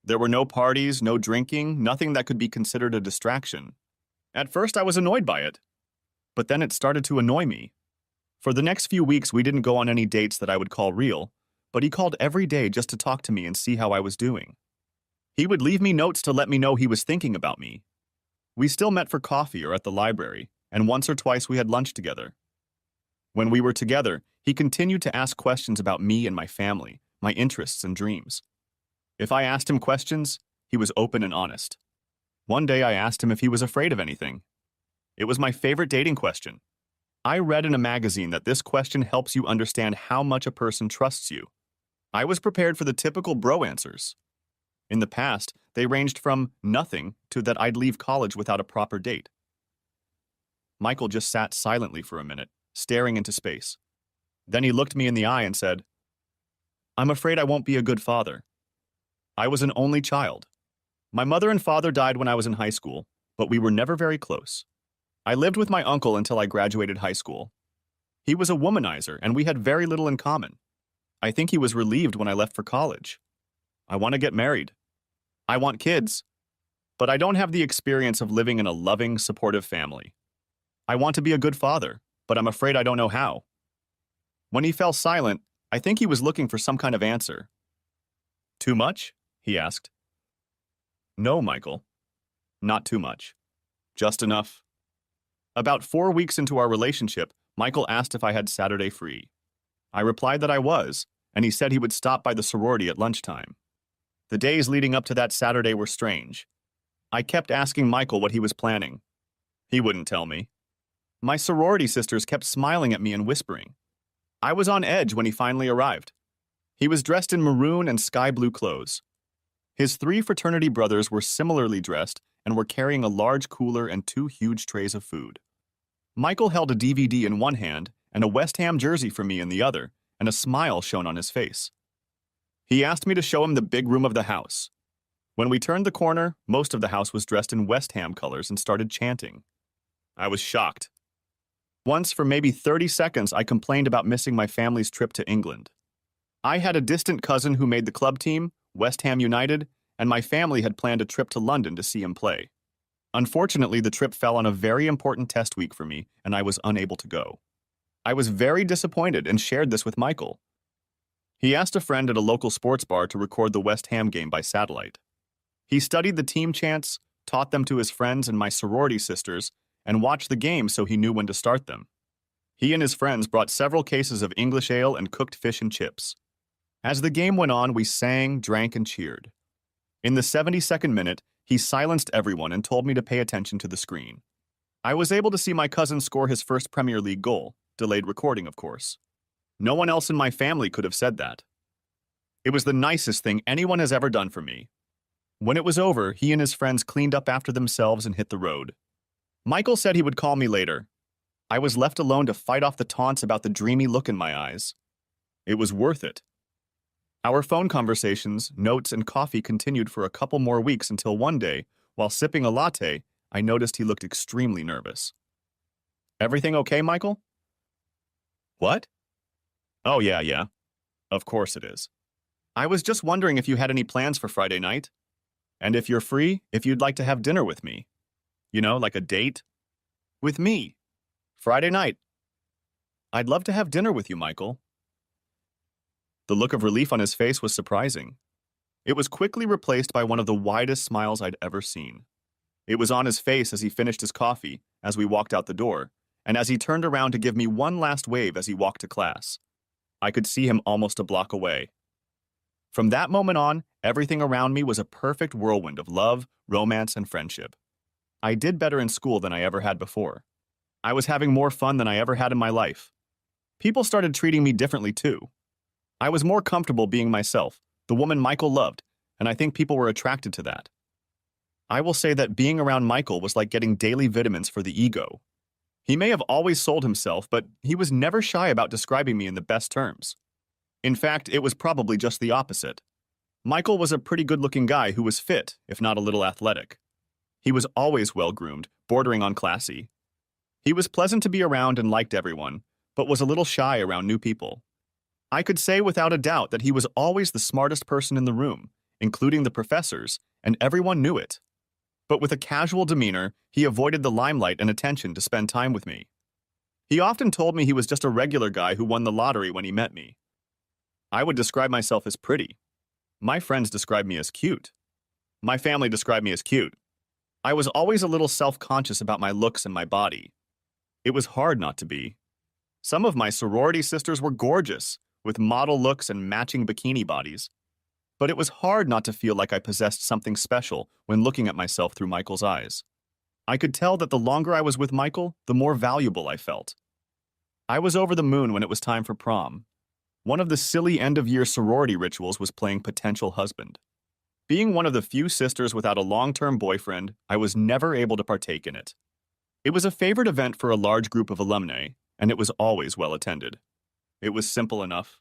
There were no parties, no drinking, nothing that could be considered a distraction. At first, I was annoyed by it, but then it started to annoy me. For the next few weeks, we didn't go on any dates that I would call real, but he called every day just to talk to me and see how I was doing. He would leave me notes to let me know he was thinking about me. We still met for coffee or at the library, and once or twice we had lunch together. When we were together, he continued to ask questions about me and my family, my interests and dreams. If I asked him questions, he was open and honest. One day I asked him if he was afraid of anything. It was my favorite dating question. I read in a magazine that this question helps you understand how much a person trusts you. I was prepared for the typical bro answers. In the past, they ranged from nothing to that I'd leave college without a proper date. Michael just sat silently for a minute, staring into space. Then he looked me in the eye and said, "I'm afraid I won't be a good father. I was an only child. My mother and father died when I was in high school, but we were never very close. I lived with my uncle until I graduated high school. He was a womanizer, and we had very little in common. I think he was relieved when I left for college. I want to get married. I want kids. But I don't have the experience of living in a loving, supportive family. I want to be a good father, but I'm afraid I don't know how." When he fell silent, I think he was looking for some kind of answer. "Too much?" he asked. "No, Michael. Not too much. Just enough." About 4 weeks into our relationship, Michael asked if I had Saturday free. I replied that I was, and he said he would stop by the sorority at lunchtime. The days leading up to that Saturday were strange. I kept asking Michael what he was planning. He wouldn't tell me. My sorority sisters kept smiling at me and whispering. I was on edge when he finally arrived. He was dressed in maroon and sky blue clothes. His 3 fraternity brothers were similarly dressed and were carrying a large cooler and 2 huge trays of food. Michael held a DVD in one hand and a West Ham jersey for me in the other, and a smile shone on his face. He asked me to show him the big room of the house. When we turned the corner, most of the house was dressed in West Ham colors and started chanting. I was shocked. Once, for maybe 30 seconds, I complained about missing my family's trip to England. I had a distant cousin who made the club team, West Ham United, and my family had planned a trip to London to see him play. Unfortunately, the trip fell on a very important test week for me, and I was unable to go. I was very disappointed and shared this with Michael. He asked a friend at a local sports bar to record the West Ham game by satellite. He studied the team chants, taught them to his friends and my sorority sisters, and watched the game so he knew when to start them. He and his friends brought several cases of English ale and cooked fish and chips. As the game went on, we sang, drank, and cheered. In the 72nd minute, he silenced everyone and told me to pay attention to the screen. I was able to see my cousin score his first Premier League goal, delayed recording, of course. No one else in my family could have said that. It was the nicest thing anyone has ever done for me. When it was over, he and his friends cleaned up after themselves and hit the road. Michael said he would call me later. I was left alone to fight off the taunts about the dreamy look in my eyes. It was worth it. Our phone conversations, notes, and coffee continued for a couple more weeks until one day, while sipping a latte, I noticed he looked extremely nervous. "Everything okay, Michael?" "What?" "Oh, yeah. Of course it is. I was just wondering if you had any plans for Friday night. And if you're free, if you'd like to have dinner with me. You know, like a date. With me. Friday night. I'd love to have dinner with you, Michael." The look of relief on his face was surprising. It was quickly replaced by one of the widest smiles I'd ever seen. It was on his face as he finished his coffee, as we walked out the door, and as he turned around to give me one last wave as he walked to class. I could see him almost a block away. From that moment on, everything around me was a perfect whirlwind of love, romance, and friendship. I did better in school than I ever had before. I was having more fun than I ever had in my life. People started treating me differently too. I was more comfortable being myself, the woman Michael loved, and I think people were attracted to that. I will say that being around Michael was like getting daily vitamins for the ego. He may have always sold himself, but he was never shy about describing me in the best terms. In fact, it was probably just the opposite. Michael was a pretty good-looking guy who was fit, if not a little athletic. He was always well-groomed, bordering on classy. He was pleasant to be around and liked everyone, but was a little shy around new people. I could say without a doubt that he was always the smartest person in the room, including the professors, and everyone knew it. But with a casual demeanor, he avoided the limelight and attention to spend time with me. He often told me he was just a regular guy who won the lottery when he met me. I would describe myself as pretty. My friends described me as cute. My family described me as cute. I was always a little self-conscious about my looks and my body. It was hard not to be. Some of my sorority sisters were gorgeous, with model looks and matching bikini bodies. But it was hard not to feel like I possessed something special when looking at myself through Michael's eyes. I could tell that the longer I was with Michael, the more valuable I felt. I was over the moon when it was time for prom. One of the silly end-of-year sorority rituals was playing potential husband. Being one of the few sisters without a long-term boyfriend, I was never able to partake in it. It was a favorite event for a large group of alumni, and it was always well attended. It was simple enough.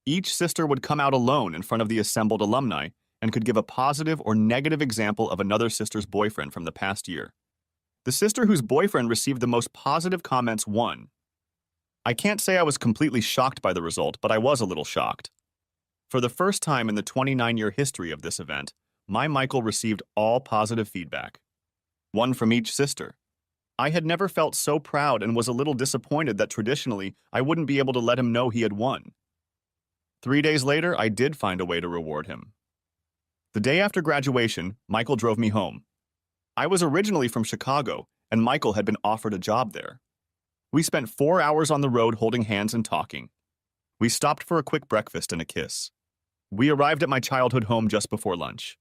Each sister would come out alone in front of the assembled alumni and could give a positive or negative example of another sister's boyfriend from the past year. The sister whose boyfriend received the most positive comments won. I can't say I was completely shocked by the result, but I was a little shocked. For the first time in the 29-year history of this event, my Michael received all positive feedback. One from each sister. I had never felt so proud and was a little disappointed that traditionally I wouldn't be able to let him know he had won. 3 days later, I did find a way to reward him. The day after graduation, Michael drove me home. I was originally from Chicago, and Michael had been offered a job there. We spent 4 hours on the road holding hands and talking. We stopped for a quick breakfast and a kiss. We arrived at my childhood home just before lunch.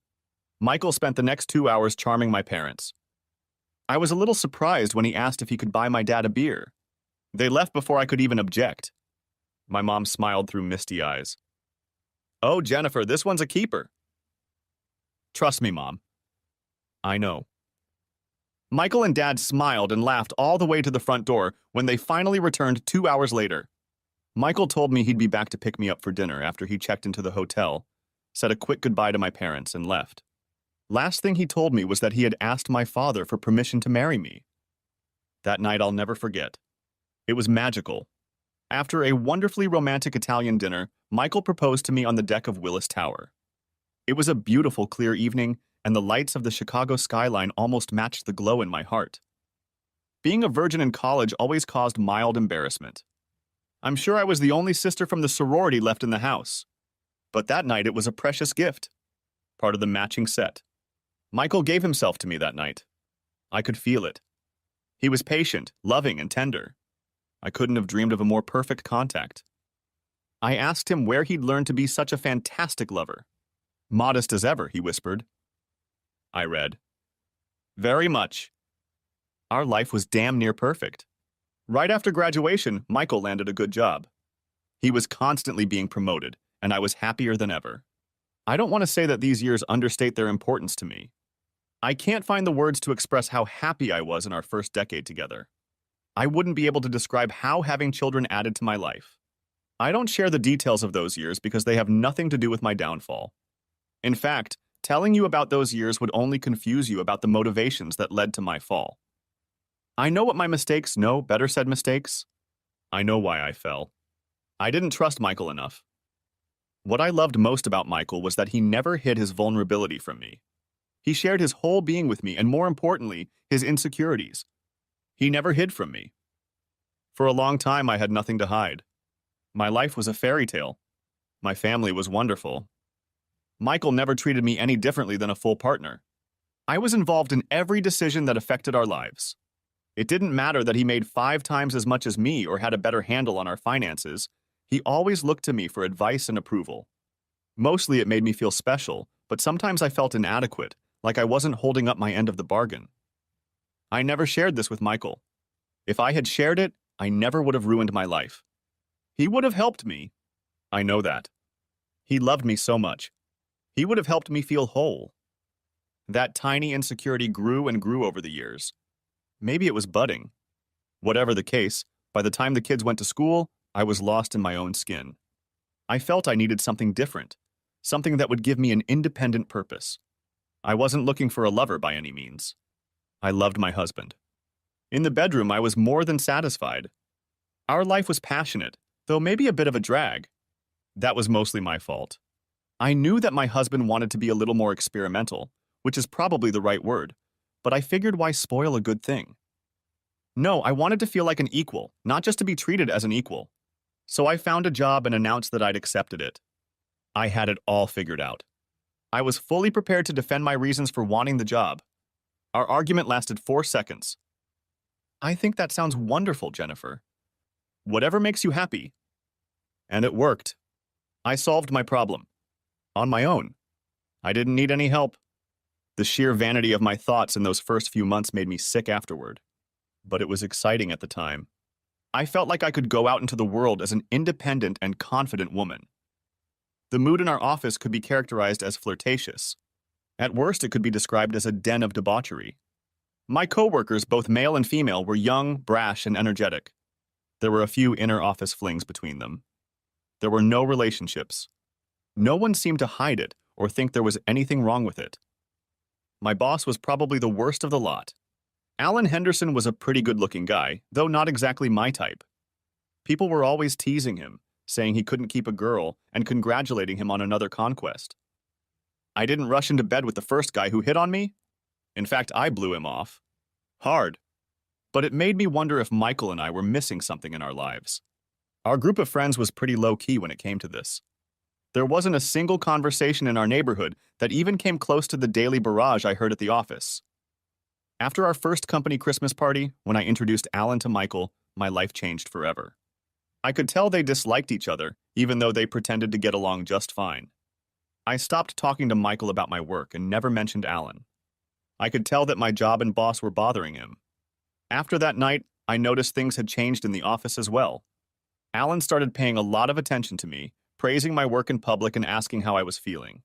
Michael spent the next 2 hours charming my parents. I was a little surprised when he asked if he could buy my dad a beer. They left before I could even object. My mom smiled through misty eyes. "Oh, Jennifer, this one's a keeper." "Trust me, Mom." "I know." Michael and Dad smiled and laughed all the way to the front door when they finally returned 2 hours later. Michael told me he'd be back to pick me up for dinner after he checked into the hotel, said a quick goodbye to my parents, and left. Last thing he told me was that he had asked my father for permission to marry me. That night I'll never forget. It was magical. After a wonderfully romantic Italian dinner, Michael proposed to me on the deck of Willis Tower. It was a beautiful, clear evening, and the lights of the Chicago skyline almost matched the glow in my heart. Being a virgin in college always caused mild embarrassment. I'm sure I was the only sister from the sorority left in the house. But that night it was a precious gift, part of the matching set. Michael gave himself to me that night. I could feel it. He was patient, loving, and tender. I couldn't have dreamed of a more perfect contact. I asked him where he'd learned to be such a fantastic lover. "Modest as ever," he whispered. I read, "Very much." Our life was damn near perfect. Right after graduation, Michael landed a good job. He was constantly being promoted, and I was happier than ever. I don't want to say that these years understate their importance to me. I can't find the words to express how happy I was in our first decade together. I wouldn't be able to describe how having children added to my life. I don't share the details of those years because they have nothing to do with my downfall. In fact, telling you about those years would only confuse you about the motivations that led to my fall. I know what my mistakes, no, better said mistakes. I know why I fell. I didn't trust Michael enough. What I loved most about Michael was that he never hid his vulnerability from me. He shared his whole being with me, and more importantly, his insecurities. He never hid from me. For a long time, I had nothing to hide. My life was a fairy tale. My family was wonderful. Michael never treated me any differently than a full partner. I was involved in every decision that affected our lives. It didn't matter that he made 5 times as much as me or had a better handle on our finances. He always looked to me for advice and approval. Mostly it made me feel special, but sometimes I felt inadequate, like I wasn't holding up my end of the bargain. I never shared this with Michael. If I had shared it, I never would have ruined my life. He would have helped me. I know that. He loved me so much. He would have helped me feel whole. That tiny insecurity grew and grew over the years. Maybe it was budding. Whatever the case, by the time the kids went to school, I was lost in my own skin. I felt I needed something different, something that would give me an independent purpose. I wasn't looking for a lover by any means. I loved my husband. In the bedroom, I was more than satisfied. Our life was passionate, though maybe a bit of a drag. That was mostly my fault. I knew that my husband wanted to be a little more experimental, which is probably the right word, but I figured why spoil a good thing? No, I wanted to feel like an equal, not just to be treated as an equal. So I found a job and announced that I'd accepted it. I had it all figured out. I was fully prepared to defend my reasons for wanting the job. Our argument lasted 4 seconds. I think that sounds wonderful, Jennifer. Whatever makes you happy. And it worked. I solved my problem. On my own. I didn't need any help. The sheer vanity of my thoughts in those first few months made me sick afterward. But it was exciting at the time. I felt like I could go out into the world as an independent and confident woman. The mood in our office could be characterized as flirtatious. At worst, it could be described as a den of debauchery. My coworkers, both male and female, were young, brash, and energetic. There were a few inner office flings between them. There were no relationships. No one seemed to hide it or think there was anything wrong with it. My boss was probably the worst of the lot. Alan Henderson was a pretty good-looking guy, though not exactly my type. People were always teasing him, saying he couldn't keep a girl, and congratulating him on another conquest. I didn't rush into bed with the first guy who hit on me. In fact, I blew him off. Hard. But it made me wonder if Michael and I were missing something in our lives. Our group of friends was pretty low-key when it came to this. There wasn't a single conversation in our neighborhood that even came close to the daily barrage I heard at the office. After our first company Christmas party, when I introduced Alan to Michael, my life changed forever. I could tell they disliked each other, even though they pretended to get along just fine. I stopped talking to Michael about my work and never mentioned Alan. I could tell that my job and boss were bothering him. After that night, I noticed things had changed in the office as well. Alan started paying a lot of attention to me, praising my work in public and asking how I was feeling.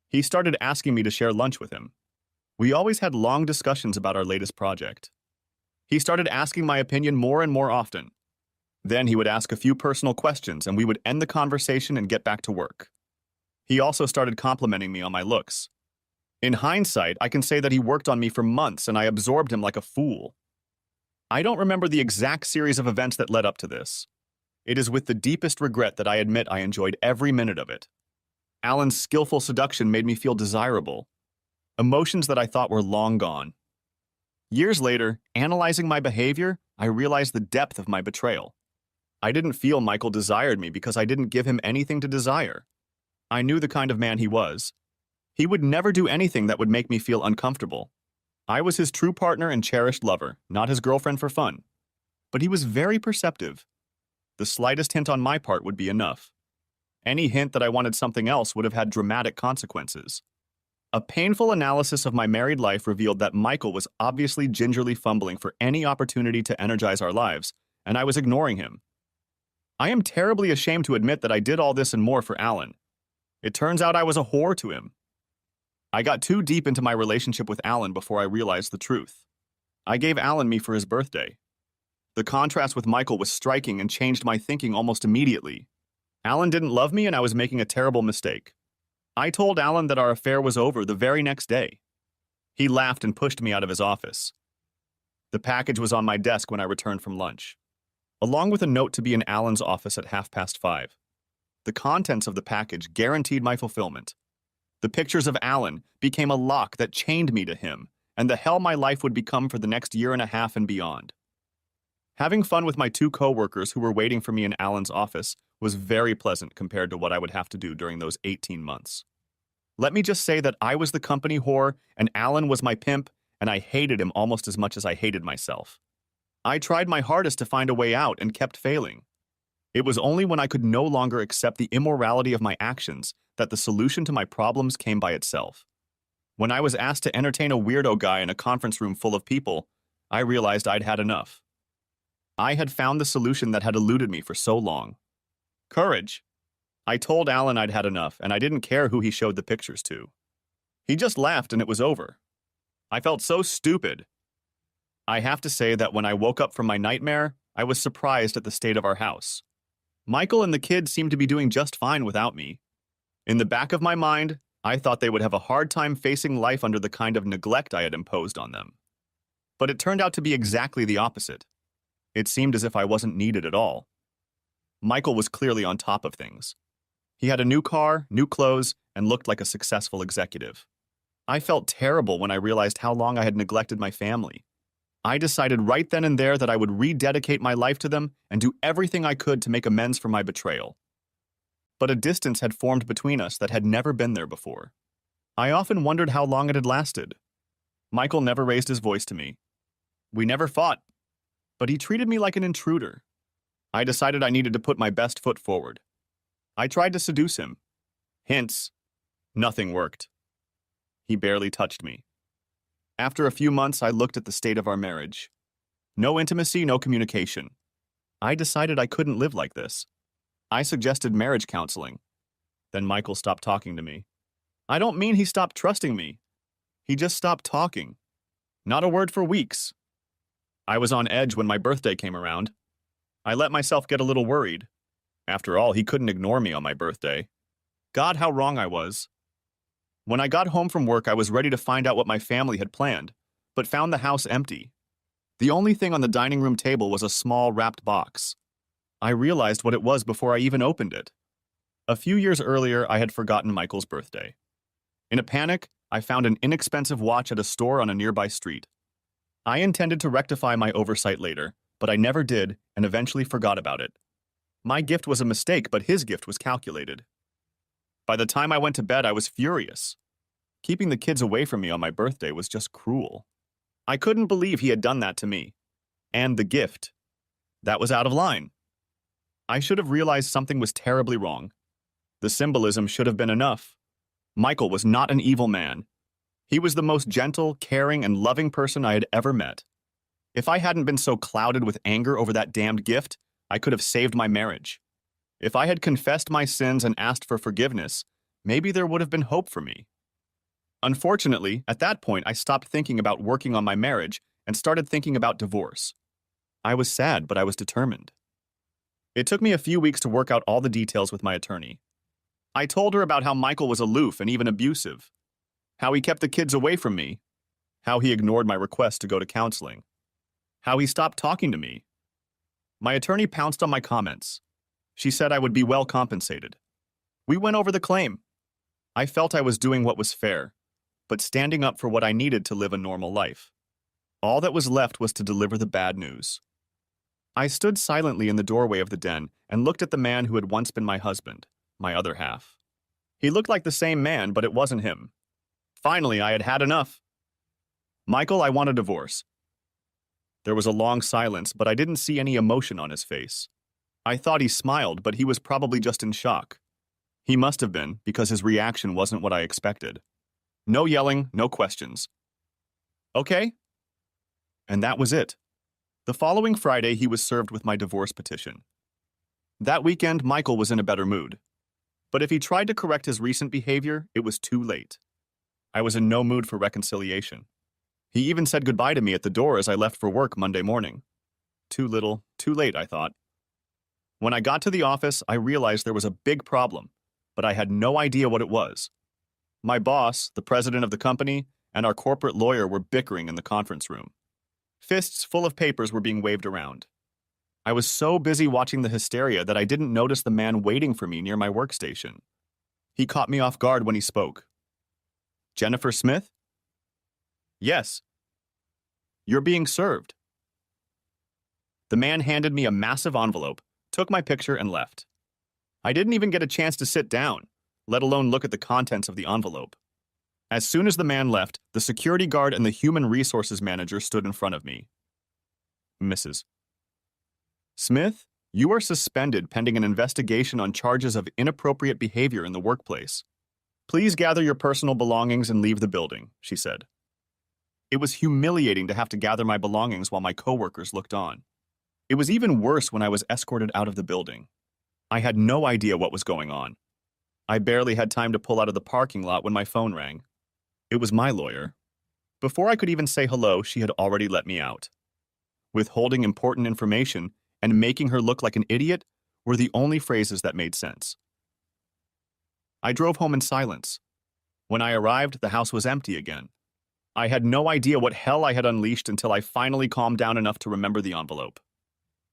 He started asking me to share lunch with him. We always had long discussions about our latest project. He started asking my opinion more and more often. Then he would ask a few personal questions and we would end the conversation and get back to work. He also started complimenting me on my looks. In hindsight, I can say that he worked on me for months and I absorbed him like a fool. I don't remember the exact series of events that led up to this. It is with the deepest regret that I admit I enjoyed every minute of it. Alan's skillful seduction made me feel desirable. Emotions that I thought were long gone. Years later, analyzing my behavior, I realized the depth of my betrayal. I didn't feel Michael desired me because I didn't give him anything to desire. I knew the kind of man he was. He would never do anything that would make me feel uncomfortable. I was his true partner and cherished lover, not his girlfriend for fun. But he was very perceptive. The slightest hint on my part would be enough. Any hint that I wanted something else would have had dramatic consequences. A painful analysis of my married life revealed that Michael was obviously gingerly fumbling for any opportunity to energize our lives, and I was ignoring him. I am terribly ashamed to admit that I did all this and more for Alan. It turns out I was a whore to him. I got too deep into my relationship with Alan before I realized the truth. I gave Alan me for his birthday. The contrast with Michael was striking and changed my thinking almost immediately. Alan didn't love me and I was making a terrible mistake. I told Alan that our affair was over the very next day. He laughed and pushed me out of his office. The package was on my desk when I returned from lunch, along with a note to be in Alan's office at 5:30. The contents of the package guaranteed my fulfillment. The pictures of Alan became a lock that chained me to him, and the hell my life would become for the next year and a half and beyond. Having fun with my 2 coworkers who were waiting for me in Alan's office was very pleasant compared to what I would have to do during those 18 months. Let me just say that I was the company whore and Alan was my pimp, and I hated him almost as much as I hated myself. I tried my hardest to find a way out and kept failing. It was only when I could no longer accept the immorality of my actions that the solution to my problems came by itself. When I was asked to entertain a weirdo guy in a conference room full of people, I realized I'd had enough. I had found the solution that had eluded me for so long. Courage. I told Alan I'd had enough, and I didn't care who he showed the pictures to. He just laughed and it was over. I felt so stupid. I have to say that when I woke up from my nightmare, I was surprised at the state of our house. Michael and the kids seemed to be doing just fine without me. In the back of my mind, I thought they would have a hard time facing life under the kind of neglect I had imposed on them. But it turned out to be exactly the opposite. It seemed as if I wasn't needed at all. Michael was clearly on top of things. He had a new car, new clothes, and looked like a successful executive. I felt terrible when I realized how long I had neglected my family. I decided right then and there that I would rededicate my life to them and do everything I could to make amends for my betrayal. But a distance had formed between us that had never been there before. I often wondered how long it had lasted. Michael never raised his voice to me. We never fought, but he treated me like an intruder. I decided I needed to put my best foot forward. I tried to seduce him. Hints. Nothing worked. He barely touched me. After a few months, I looked at the state of our marriage. No intimacy, no communication. I decided I couldn't live like this. I suggested marriage counseling. Then Michael stopped talking to me. I don't mean he stopped trusting me. He just stopped talking. Not a word for weeks. I was on edge when my birthday came around. I let myself get a little worried. After all, he couldn't ignore me on my birthday. God, how wrong I was. When I got home from work, I was ready to find out what my family had planned, but found the house empty. The only thing on the dining room table was a small wrapped box. I realized what it was before I even opened it. A few years earlier, I had forgotten Michael's birthday. In a panic, I found an inexpensive watch at a store on a nearby street. I intended to rectify my oversight later, but I never did and eventually forgot about it. My gift was a mistake, but his gift was calculated. By the time I went to bed, I was furious. Keeping the kids away from me on my birthday was just cruel. I couldn't believe he had done that to me. And the gift. That was out of line. I should have realized something was terribly wrong. The symbolism should have been enough. Michael was not an evil man. He was the most gentle, caring, and loving person I had ever met. If I hadn't been so clouded with anger over that damned gift, I could have saved my marriage. If I had confessed my sins and asked for forgiveness, maybe there would have been hope for me. Unfortunately, at that point, I stopped thinking about working on my marriage and started thinking about divorce. I was sad, but I was determined. It took me a few weeks to work out all the details with my attorney. I told her about how Michael was aloof and even abusive, how he kept the kids away from me, how he ignored my request to go to counseling, how he stopped talking to me. My attorney pounced on my comments. She said I would be well compensated. We went over the claim. I felt I was doing what was fair, but standing up for what I needed to live a normal life. All that was left was to deliver the bad news. I stood silently in the doorway of the den and looked at the man who had once been my husband, my other half. He looked like the same man, but it wasn't him. Finally, I had had enough. Michael, I want a divorce. There was a long silence, but I didn't see any emotion on his face. I thought he smiled, but he was probably just in shock. He must have been, because his reaction wasn't what I expected. No yelling, no questions. Okay? And that was it. The following Friday, he was served with my divorce petition. That weekend, Michael was in a better mood. But if he tried to correct his recent behavior, it was too late. I was in no mood for reconciliation. He even said goodbye to me at the door as I left for work Monday morning. Too little, too late, I thought. When I got to the office, I realized there was a big problem, but I had no idea what it was. My boss, the president of the company, and our corporate lawyer were bickering in the conference room. Fists full of papers were being waved around. I was so busy watching the hysteria that I didn't notice the man waiting for me near my workstation. He caught me off guard when he spoke. Jennifer Smith? Yes. You're being served. The man handed me a massive envelope, took my picture, and left. I didn't even get a chance to sit down, let alone look at the contents of the envelope. As soon as the man left, the security guard and the human resources manager stood in front of me. Mrs. Smith? You are suspended pending an investigation on charges of inappropriate behavior in the workplace. Please gather your personal belongings and leave the building, she said. It was humiliating to have to gather my belongings while my coworkers looked on. It was even worse when I was escorted out of the building. I had no idea what was going on. I barely had time to pull out of the parking lot when my phone rang. It was my lawyer. Before I could even say hello, she had already let me out. Withholding important information and making her look like an idiot were the only phrases that made sense. I drove home in silence. When I arrived, the house was empty again. I had no idea what hell I had unleashed until I finally calmed down enough to remember the envelope.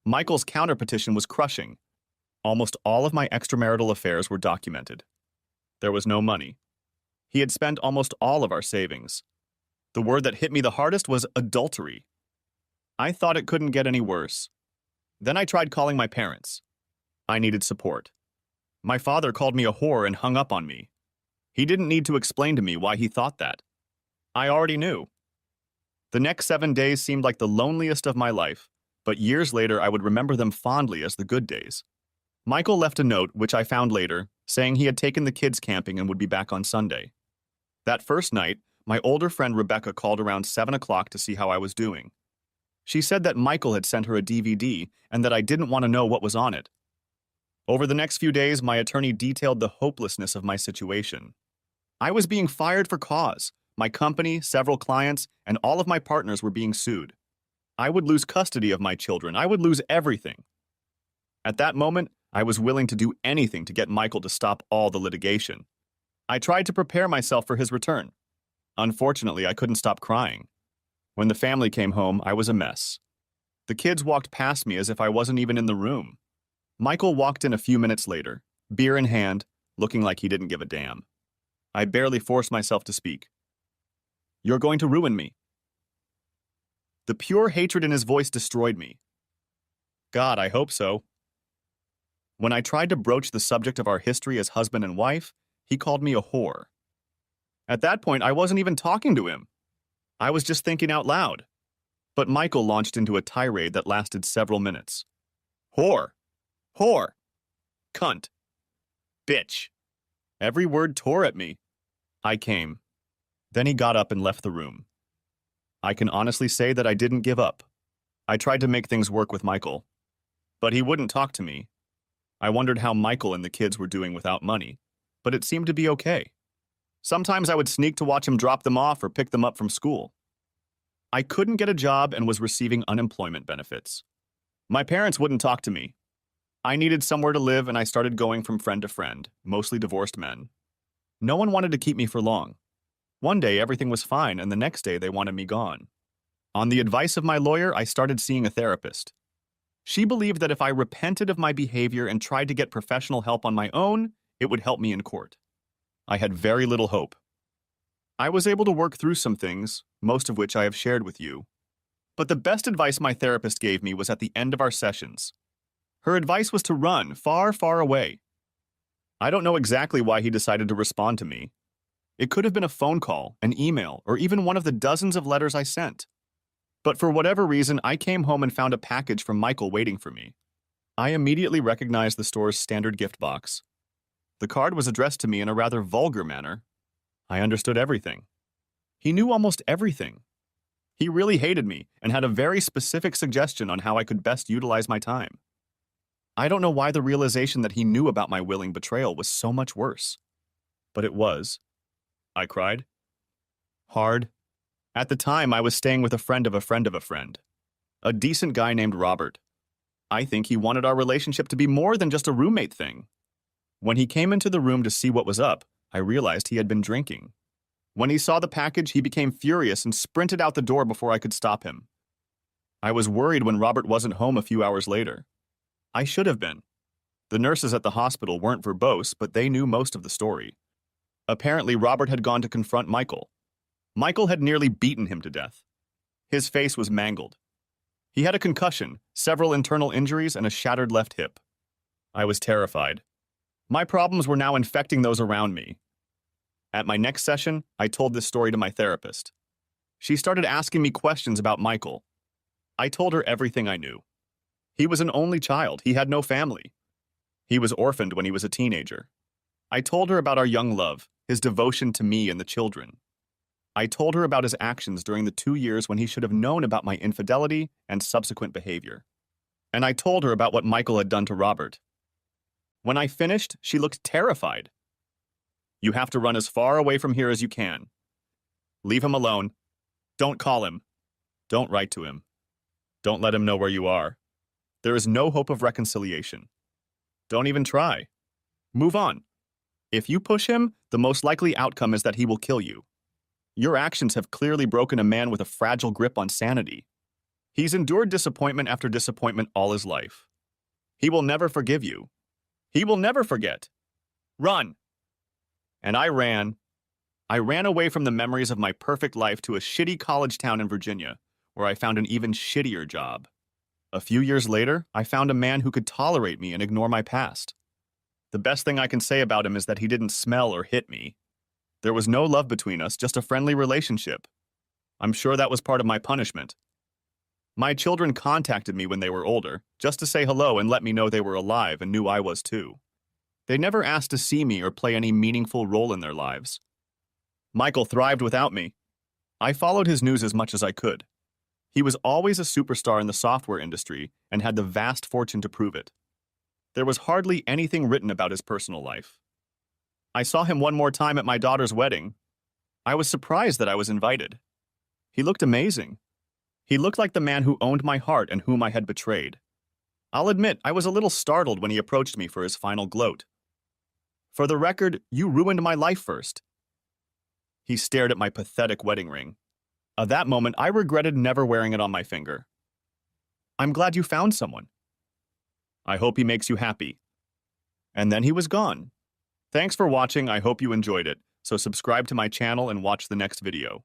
Michael's counterpetition was crushing. Almost all of my extramarital affairs were documented. There was no money. He had spent almost all of our savings. The word that hit me the hardest was adultery. I thought it couldn't get any worse. Then I tried calling my parents. I needed support. My father called me a whore and hung up on me. He didn't need to explain to me why he thought that. I already knew. The next 7 days seemed like the loneliest of my life, but years later I would remember them fondly as the good days. Michael left a note, which I found later, saying he had taken the kids camping and would be back on Sunday. That first night, my older friend Rebecca called around 7 o'clock to see how I was doing. She said that Michael had sent her a DVD and that I didn't want to know what was on it. Over the next few days, my attorney detailed the hopelessness of my situation. I was being fired for cause. My company, several clients, and all of my partners were being sued. I would lose custody of my children. I would lose everything. At that moment, I was willing to do anything to get Michael to stop all the litigation. I tried to prepare myself for his return. Unfortunately, I couldn't stop crying. When the family came home, I was a mess. The kids walked past me as if I wasn't even in the room. Michael walked in a few minutes later, beer in hand, looking like he didn't give a damn. I barely forced myself to speak. "You're going to ruin me." The pure hatred in his voice destroyed me. God, I hope so. When I tried to broach the subject of our history as husband and wife, he called me a whore. At that point, I wasn't even talking to him. I was just thinking out loud. But Michael launched into a tirade that lasted several minutes. Whore. Whore. Cunt. Bitch. Every word tore at me. I came. Then he got up and left the room. I can honestly say that I didn't give up. I tried to make things work with Michael. But he wouldn't talk to me. I wondered how Michael and the kids were doing without money, but it seemed to be okay. Sometimes I would sneak to watch him drop them off or pick them up from school. I couldn't get a job and was receiving unemployment benefits. My parents wouldn't talk to me. I needed somewhere to live and I started going from friend to friend, mostly divorced men. No one wanted to keep me for long. One day everything was fine and the next day they wanted me gone. On the advice of my lawyer, I started seeing a therapist. She believed that if I repented of my behavior and tried to get professional help on my own, it would help me in court. I had very little hope. I was able to work through some things, most of which I have shared with you. But the best advice my therapist gave me was at the end of our sessions. Her advice was to run far, far away. I don't know exactly why he decided to respond to me. It could have been a phone call, an email, or even one of the dozens of letters I sent. But for whatever reason, I came home and found a package from Michael waiting for me. I immediately recognized the store's standard gift box. The card was addressed to me in a rather vulgar manner. I understood everything. He knew almost everything. He really hated me and had a very specific suggestion on how I could best utilize my time. I don't know why the realization that he knew about my willing betrayal was so much worse. But it was. I cried. Hard. At the time, I was staying with a friend of a friend of a friend. A decent guy named Robert. I think he wanted our relationship to be more than just a roommate thing. When he came into the room to see what was up, I realized he had been drinking. When he saw the package, he became furious and sprinted out the door before I could stop him. I was worried when Robert wasn't home a few hours later. I should have been. The nurses at the hospital weren't verbose, but they knew most of the story. Apparently, Robert had gone to confront Michael. Michael had nearly beaten him to death. His face was mangled. He had a concussion, several internal injuries, and a shattered left hip. I was terrified. My problems were now infecting those around me. At my next session, I told this story to my therapist. She started asking me questions about Michael. I told her everything I knew. He was an only child. He had no family. He was orphaned when he was a teenager. I told her about our young love, his devotion to me and the children. I told her about his actions during the 2 years when he should have known about my infidelity and subsequent behavior. And I told her about what Michael had done to Robert. When I finished, she looked terrified. You have to run as far away from here as you can. Leave him alone. Don't call him. Don't write to him. Don't let him know where you are. There is no hope of reconciliation. Don't even try. Move on. If you push him, the most likely outcome is that he will kill you. Your actions have clearly broken a man with a fragile grip on sanity. He's endured disappointment after disappointment all his life. He will never forgive you. He will never forget. Run! And I ran. I ran away from the memories of my perfect life to a shitty college town in Virginia, where I found an even shittier job. A few years later, I found a man who could tolerate me and ignore my past. The best thing I can say about him is that he didn't smell or hit me. There was no love between us, just a friendly relationship. I'm sure that was part of my punishment. My children contacted me when they were older, just to say hello and let me know they were alive and knew I was too. They never asked to see me or play any meaningful role in their lives. Michael thrived without me. I followed his news as much as I could. He was always a superstar in the software industry and had the vast fortune to prove it. There was hardly anything written about his personal life. I saw him one more time at my daughter's wedding. I was surprised that I was invited. He looked amazing. He looked like the man who owned my heart and whom I had betrayed. I'll admit, I was a little startled when he approached me for his final gloat. For the record, you ruined my life first. He stared at my pathetic wedding ring. At that moment, I regretted never wearing it on my finger. I'm glad you found someone. I hope he makes you happy. And then he was gone. Thanks for watching. I hope you enjoyed it. So subscribe to my channel and watch the next video.